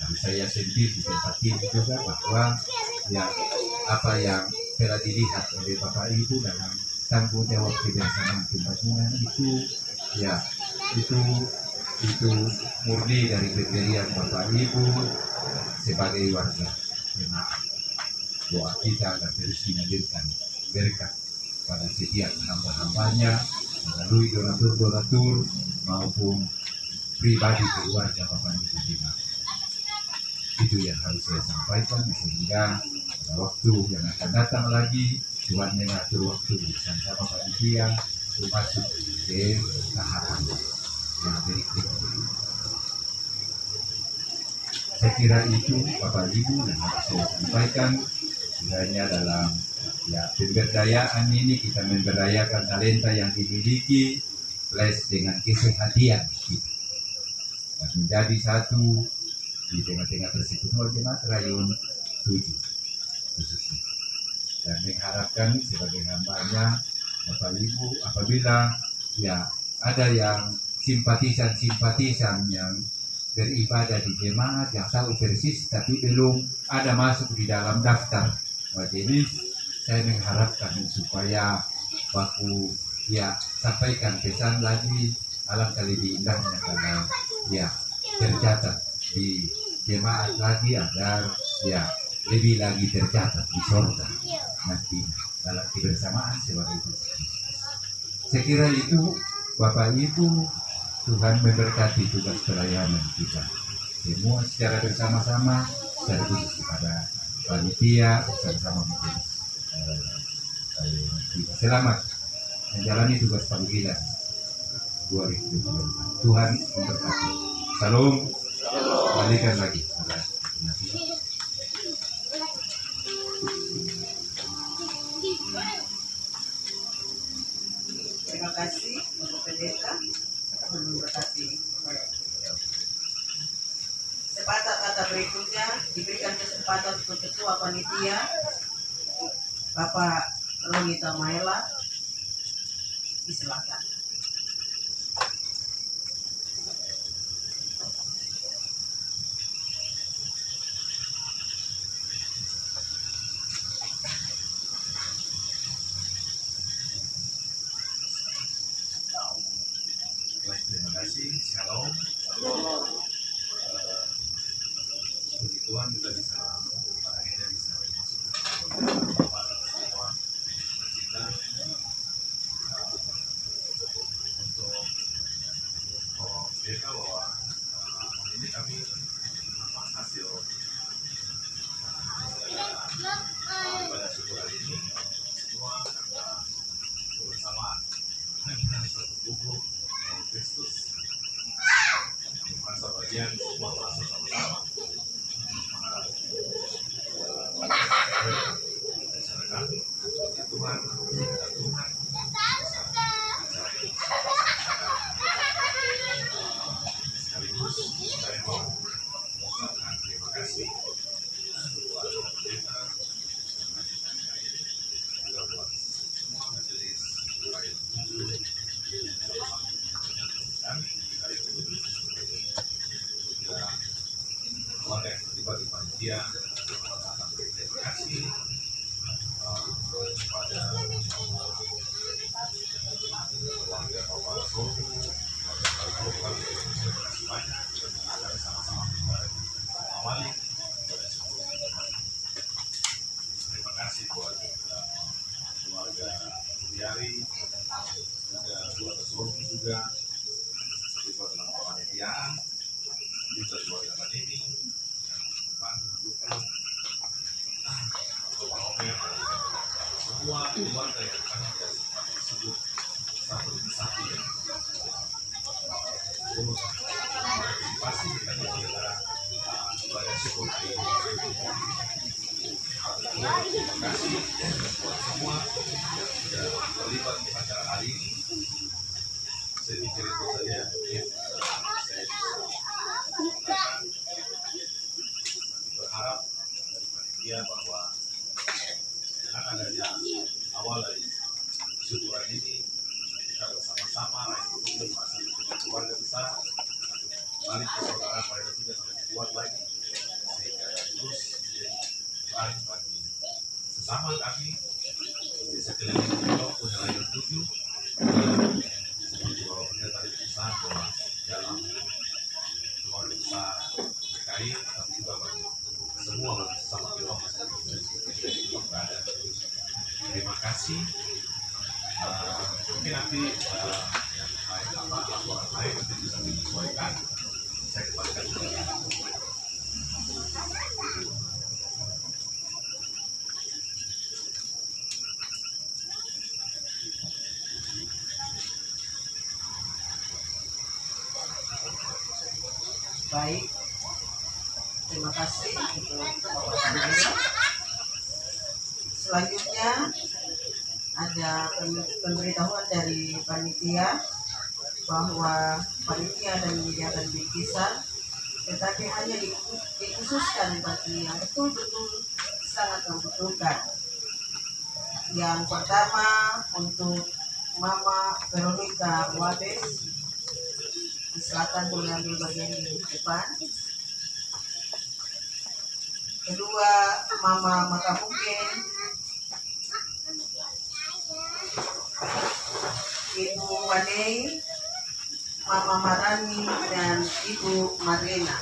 dan saya sendiri di tempat ini juga bahwa ya apa yang telah dilihat oleh Bapak Ibu dalam tanggung jawab kebersamaan pembangunan itu ya itu murni dari pendirian Bapak Ibu sebagai warga jemaat. Doa kita agar terus mengalirkan berkat pada setiap hamba-hambanya melalui donatur-donatur maupun pribadi keluarga Bapak Ibu jemaat. Itu yang harus saya sampaikan, sehingga pada waktu yang akan datang lagi Tuhan mengatur waktu bersama panitia untuk masuk ke tahapan yang berikutnya. Saya kira itu Bapak Ibu yang harus saya sampaikan. Kiranya dalam ya pemberdayaan ini kita memberdayakan talenta yang dimiliki plus dengan kesehatan kita dan menjadi satu di tengah-tengah persekutuan jemaat rayon 7 khususnya, dan mengharapkan sebagai hambanya Bapak Ibu apabila ya ada yang simpatisan yang beribadah di jemaat yang tahu persis tapi belum ada masuk di dalam daftar majelis, saya mengharapkan supaya baku ya sampaikan pesan lagi, alangkah lebih indahnya kalau ya tercatat di jemaat lagi agar ya lebih lagi tercatat di sorga nanti dalam kebersamaan sebagai itu. Saya kira itu Bapak Ibu, Tuhan memberkati tugas pelayanan kita semua secara bersama-sama, secara khusus kepada panitia bersama majelis. Selamat menjalani tugas panggilan 2024. Tuhan memberkati. Salam. Balikan lagi. Terima kasih untuk pendeta. Tuhan memberkati. Sepatah kata berikutnya diberikan kesempatan untuk Ketua Panitia Bapak Rongita Maela. Disilakan. Terima kasih. Shalom. Puji Tuhan kita bisa akhirnya bisa masuk semua kita untuk mereka bahwa ini kami hasil pada syukur hari ini semua karena kebersamaan satu tubuh Kristus, merasa bagian semua merasa sama-sama rencanakan Tuhan sekaligus saya mau mengucapkan terima kasih buat pendeta juga buat semua majelis rayon 7 dan juga keluarga yang terlibat di panitia. Terima kasih kepada keluarga Bapak Sofi, keluarga terima kasih banyak dan sama-sama mengawali pada seluruh teman. Terima kasih buat keluarga Budiari, juga keluarga Sofi juga terlibat dalam kepanitiaan, juga keluarga Manini yang membantu mendukung semua keluarga yang kami sebut satu persatu yang partisipasi kita di antara ibadah syukur hari ini. Terima kasih buat semua yang sudah terlibat di acara hari ini. Saya pikir itu saja yang saya bisa berharap dari panitia bahwa dengan adanya awal dari syukuran ini kita bersama-sama untuk masa keluarga besar balik ke saudara pada tidak sampai kuat lagi sehingga terus menjadi bahan bagi sesama kami di sekeliling pulau punya layar 7 seperti Bapak Pendeta tadi pesan bahwa dalam keluarga besar PKI tapi juga bagi semua bagi sesama kita masih berada. Terima kasih. Mungkin nanti yang lain laporan lain nanti bisa disesuaikan. Saya kembalikan kepada Baik, terima kasih untuk Bapak Pendeta. Selanjutnya ada pemberitahuan dari panitia bahwa panitia dan menyediakan bingkisan, tetapi hanya dikhususkan bagi yang betul-betul sangat membutuhkan. Yang pertama untuk Mama Veronica Wabes, silakan boleh ambil bagian di depan. Kedua, Mama Makamuken, Ibu Wanei, Mama Marani, dan Ibu Marlena.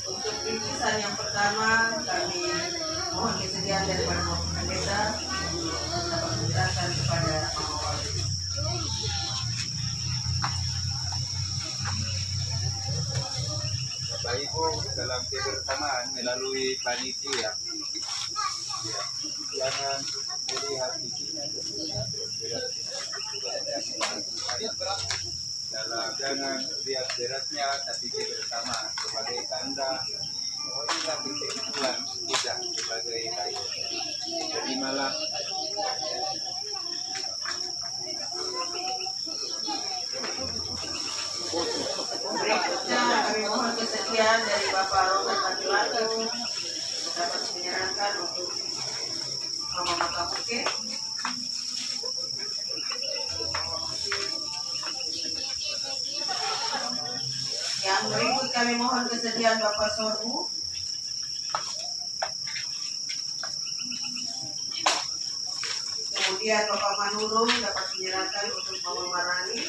Untuk bingkisan yang pertama, kami mohon kesediaan daripada Bapak Pendeta dapat menjelaskan kepada Mama Wali. Bapak Ibu dalam kebersamaan melalui panitia, ya, jangan melihat isinya jangan lihat beratnya, tapi bersama sebagai tanda bahwa inilah kesekutuan kita sebagai rakyat. Jadi malah Berikutnya kami mohon kesediaan dari Bapak Robert Laki-Laki dapat menyerahkan untuk Mama Makamuken. Yang berikut kami mohon kesediaan Bapak Sorbu. Kemudian Bapak Manurung dapat menyerahkan untuk Mama Marani.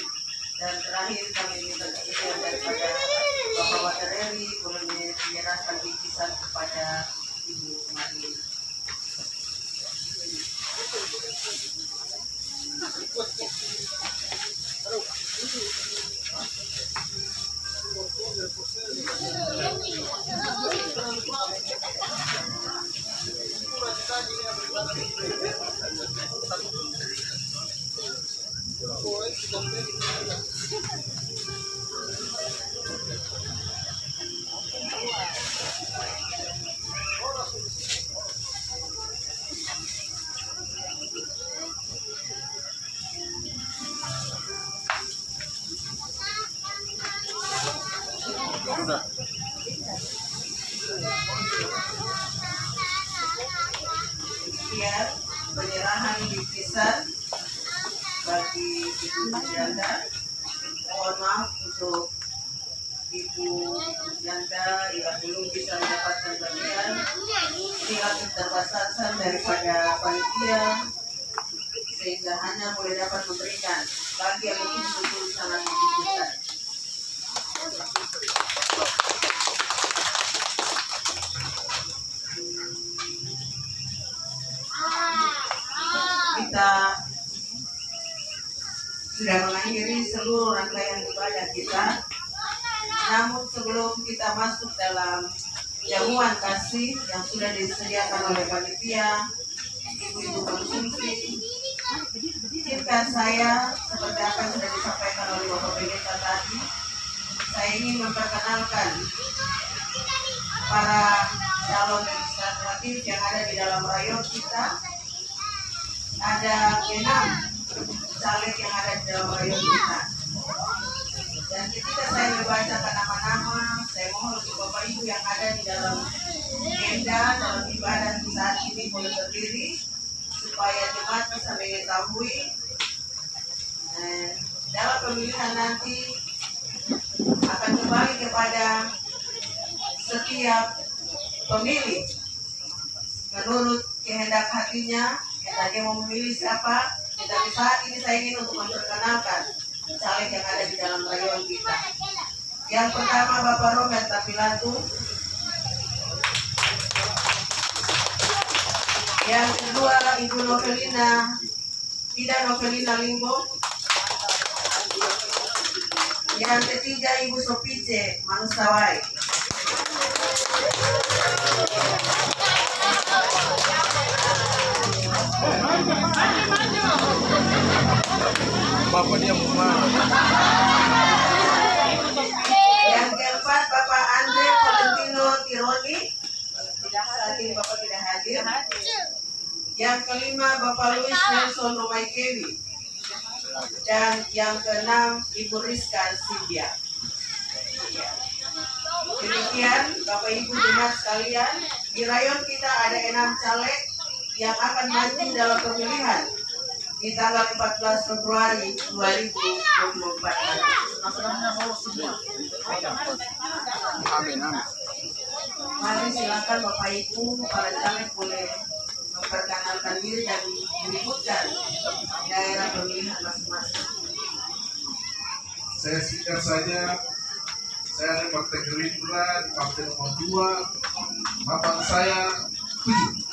Dan terakhir kami minta kesediaan daripada Bapak Watereri boleh menyerahkan bingkisan kepada Ibu Marlena. Demikian penyerahan bingkisan bagi Ibu Janda. Mohon maaf untuk Ibu Janda yang belum bisa mendapatkan bagian. Inilah keterbatasan daripada panitia sehingga hanya boleh dapat memberikan bagi yang betul-betul sangat membutuhkan. Kita sudah mengakhiri seluruh rangkaian ibadah kita. Namun sebelum kita masuk dalam jamuan kasih yang sudah disediakan oleh panitia, ibu-ibu konsumsi izinkan saya, seperti apa yang sudah disampaikan oleh Bapak Pendeta tadi, saya ingin memperkenalkan para calon legislatif yang ada di dalam rayon kita. Ada 6 caleg yang ada di dalam rayon kita. Dan ketika saya membacakan nama-nama, saya mohon untuk Bapak Ibu yang ada di dalam tenda, dalam ibadah saat ini boleh berdiri, supaya jemaat bisa mengetahui dalam pemilihan nanti akan kembali kepada setiap pemilih menurut kehendak hatinya. Dia mau memilih siapa, tetapi saat ini saya ingin untuk memperkenalkan caleg yang ada di dalam rayon kita. Yang pertama Bapak Robert Tapilatu, yang kedua Ibu Novelina Ida Novelina Limbo, yang ketiga Ibu Sopice Manusawai, Bapak dia mau yang keempat Bapak Andre Valentino Tironi, saat ini Bapak tidak hadir. Yang kelima Bapak Luis Nelson Romaikewi, dan yang keenam Ibu Rizka Sindia. Demikian Bapak Ibu jemaat sekalian, di rayon kita ada 6 caleg yang akan maju dalam pemilihan di tanggal 14 Februari 2024. Mari silakan Bapak Ibu para caleg boleh memperkenalkan diri dan menyebutkan daerah pemilihan masing-masing. Saya singkat saja, saya dari Partai Gerindra di Partai nomor 2, bapak saya 7.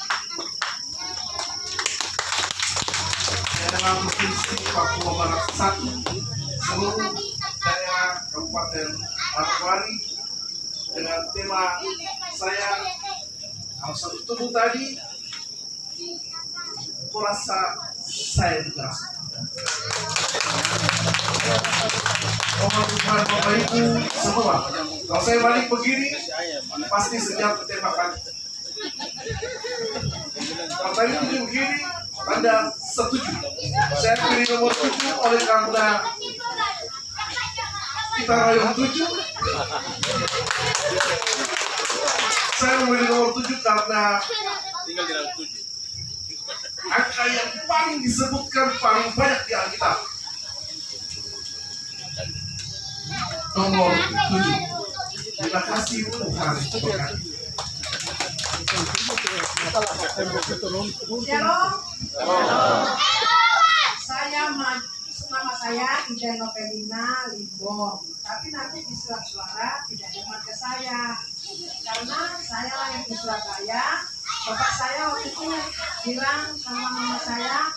Saya dalam Provinsi Papua Barat 1, seluruh daerah Kabupaten Manokwari, dengan tema saya satu tubuh tadi, kurasa saya jelas. Mohon kepada Bapak Ibu semua, kalau saya balik begini pasti sejam tembakan. Kalau tadi begini, Anda setuju. Saya pilih nomor 7 oleh karena kita rayon 7. Saya memilih nomor 7 karena angka yang paling disebutkan paling banyak di Alkitab. Nomor 7. Terima kasih Tuhan. Shalom. Nama saya Ida Novelina Limbo, tapi nanti di surat suara tidak ada marga saya, karena saya lahir di Surabaya. Bapak saya waktu itu bilang sama mama saya,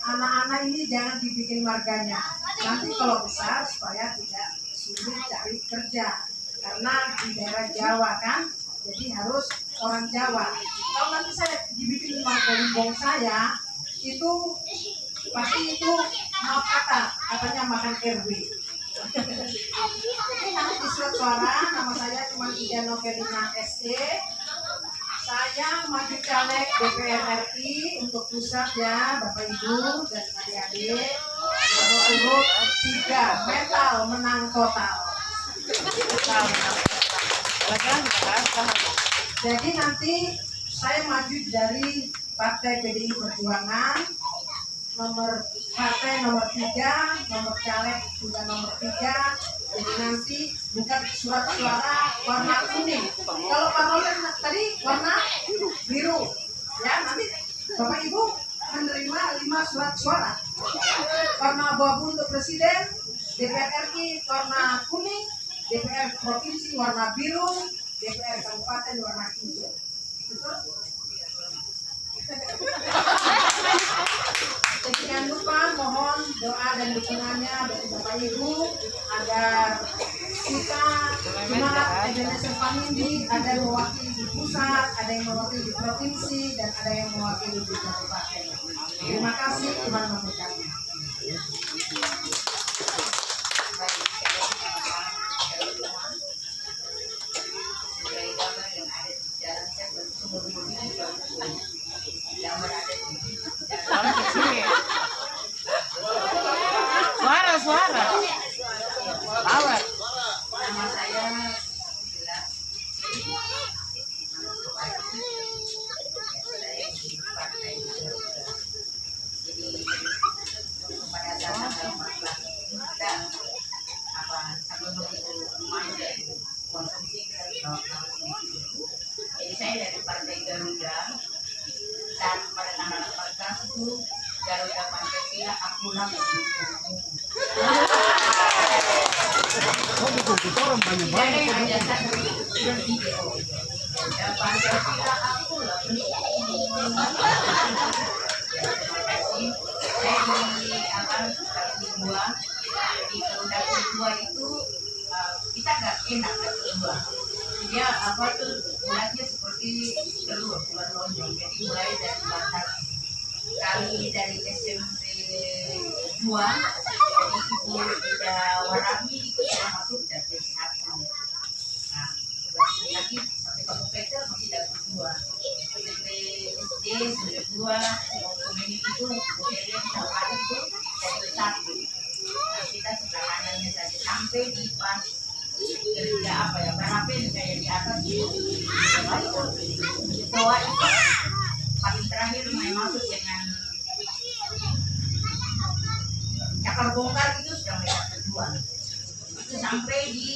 anak-anak ini jangan dibikin marganya, nanti kalau besar supaya tidak sulit cari kerja, karena di daerah Jawa kan, jadi harus orang Jawa. Kalau nanti saya dibikin marga Limbong saya, itu pasti itu mau katanya makan RW. Jadi nanti di surat suara nama saya cuma Ida Novelina SE. Saya maju caleg DPR RI untuk pusat ya Bapak Ibu dan adik-adik. Nomor urut 3, mental menang total. Jadi nanti saya maju dari Partai PDI Perjuangan, partai nomor 3, nomor caleg juga nomor 3. Jadi nanti bukan surat suara warna kuning. Kalau parolen tadi warna biru. Ya, nanti Bapak Ibu menerima 5 surat suara. Warna abu-abu untuk presiden, DPR RI warna kuning, DPR provinsi warna biru, DPR kabupaten warna hijau. Betul? Jadi jangan lupa mohon doa dan dukungannya dari Bapak Ibu agar kita jemaat Ebenezer Pamindi ada yang mewakili di pusat, ada yang mewakili di provinsi, dan ada yang mewakili di kabupaten. Terima kasih, Tuhan memberkati. suara. Power. Nama saya pada saat tanggal 14 kita sambil menunggu lumayan konsumsi kita tahu sedikit dulu. Jadi saya dari Partai Garuda saat pada tanggal 14 itu Garuda Pancasila akulah mendukungmu. Jadi ada satu video dan Pancasila akulah mendukungmu. Terima kasih. Saya di kedua di Garuda kedua itu kita gak enak kedua. Dia tuh bulatnya seperti telur lonjong. Jadi mulai dari batas kami dari SMP 2 jadi ibu tidak warami itu sudah masuk dari 1. Nah, lagi sampai kamu Peter masih dari 2. SMP SD sudah 2, komuni itu kemudian sama itu dari 1. Nah, kita sebelah kanannya saja sampai di pas kerja berapa kayak di atas bawah itu paling terakhir masuk dengan cakar bongkar itu sudah mereka kedua itu sampai di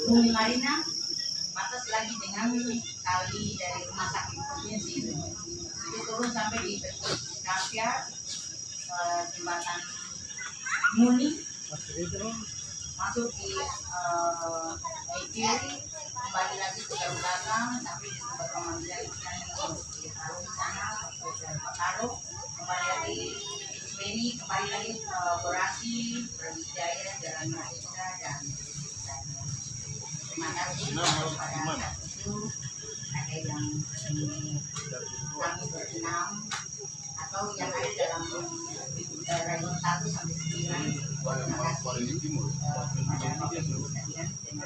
Bumi Marina batas lagi dengan kali dari rumah sakit provinsi itu turun sampai di Kasia jembatan Muni masuk di kiri kembali lagi ke belakang sampai di tempat pemanggilan ikan ditaruh di sana taruh kembali lagi Beni kembali lagi Borasi Brawijaya Jalan Mahesa dan terima kasih pada saat itu ada yang kami berenam atau yang ada dalam rayon 1 sampai 9. Terima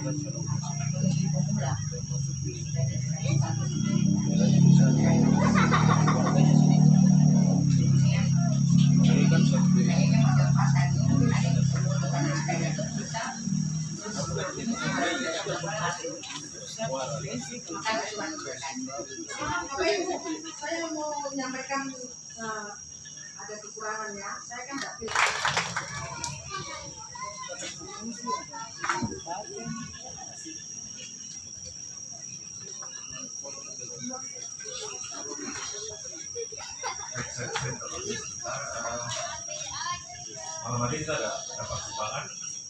kasih pemula kayaknya pada pasar itu mungkin ada yang sebut bukan ada yang bisa saya mau menyampaikan ada kekurangan ya, saya kan nggak pilih. Malam hari kita ada dapat sumbangan.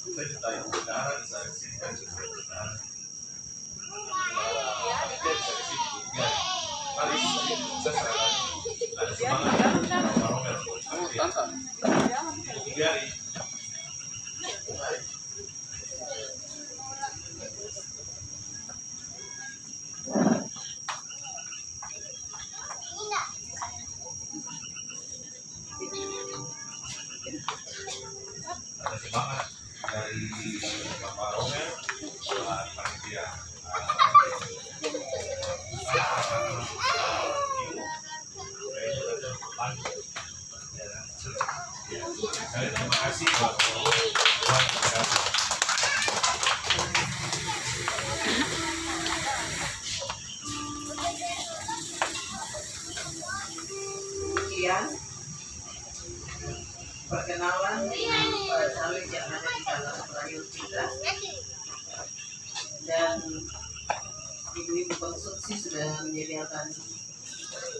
Saya minta ibu negara bisa kesini kan juga negara. Kali saya ada sumbangan. Romel. 3 hari. Ada semangat dari Bapak Romel buat panitia. Terima kasih buat kemudian perkenalan para caleg yang ada di dalam rayon kita dan ibu-ibu konsumsi sudah menyediakan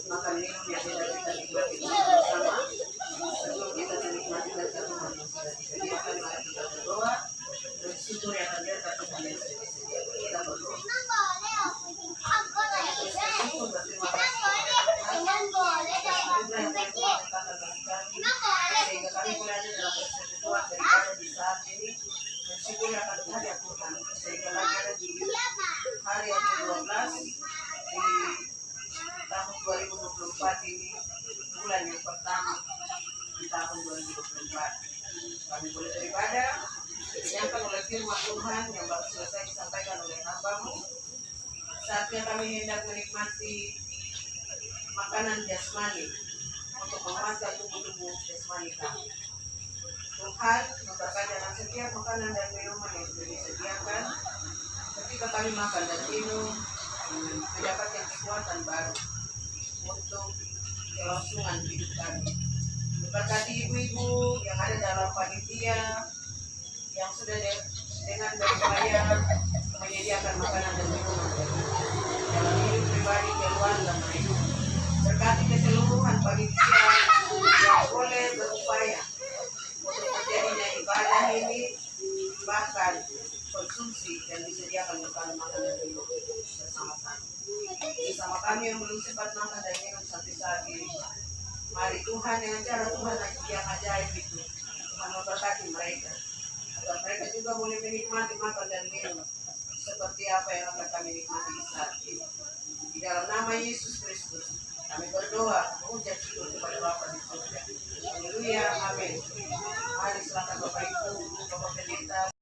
makan minum yang tidak kita nikmati bersama. Sebelum kita menikmati makanan yang sudah disediakan, mari kita berdoa dan syukur yang ada atas Tuhan yang sudah disediakan. Kita berdoa. Berterima kasih sehingga kami berada dalam persekutuan dan ada di saat ini dan syukur akan Tuhan yang Tuhan sehingga lagi ada di hari yang ke-12 di tahun 2024 ini bulan yang pertama di tahun 2024 kami boleh beribadah dinyatakan oleh firman Tuhan yang baru selesai disampaikan oleh hamba-Mu. Saatnya kami hendak menikmati makanan jasmani untuk menguatkan tubuh-tubuh jasmani kami. Tuhan memberkati dalam setiap makanan dan minuman yang sudah disediakan. Ketika kami makan dan minum, mendapatkan kekuatan baru untuk kelangsungan hidup kami. Memberkati ibu-ibu yang ada dalam panitia yang sudah dengan berupaya menyediakan makanan dan minuman dalam hidup pribadi, keluarga mereka. Berkati keseluruhan panitia yang boleh berupaya untuk terjadinya ibadah ini, bahkan konsumsi dan disediakan makanan dan minum bersama-sama. Bersama kami yang belum sempat makan dan minum sampai saat ini, mari Tuhan dengan cara Tuhan yang ajaib itu, Tuhan memberkati mereka, agar mereka juga boleh menikmati makan dan minum seperti apa yang akan kami nikmati di saat ini. Di dalam nama Yesus Kristus, kami berdoa mengucap syukur kepada Bapa di surga. Haleluya, amin. Mari silakan Bapak Ibu, Bapak Pendeta.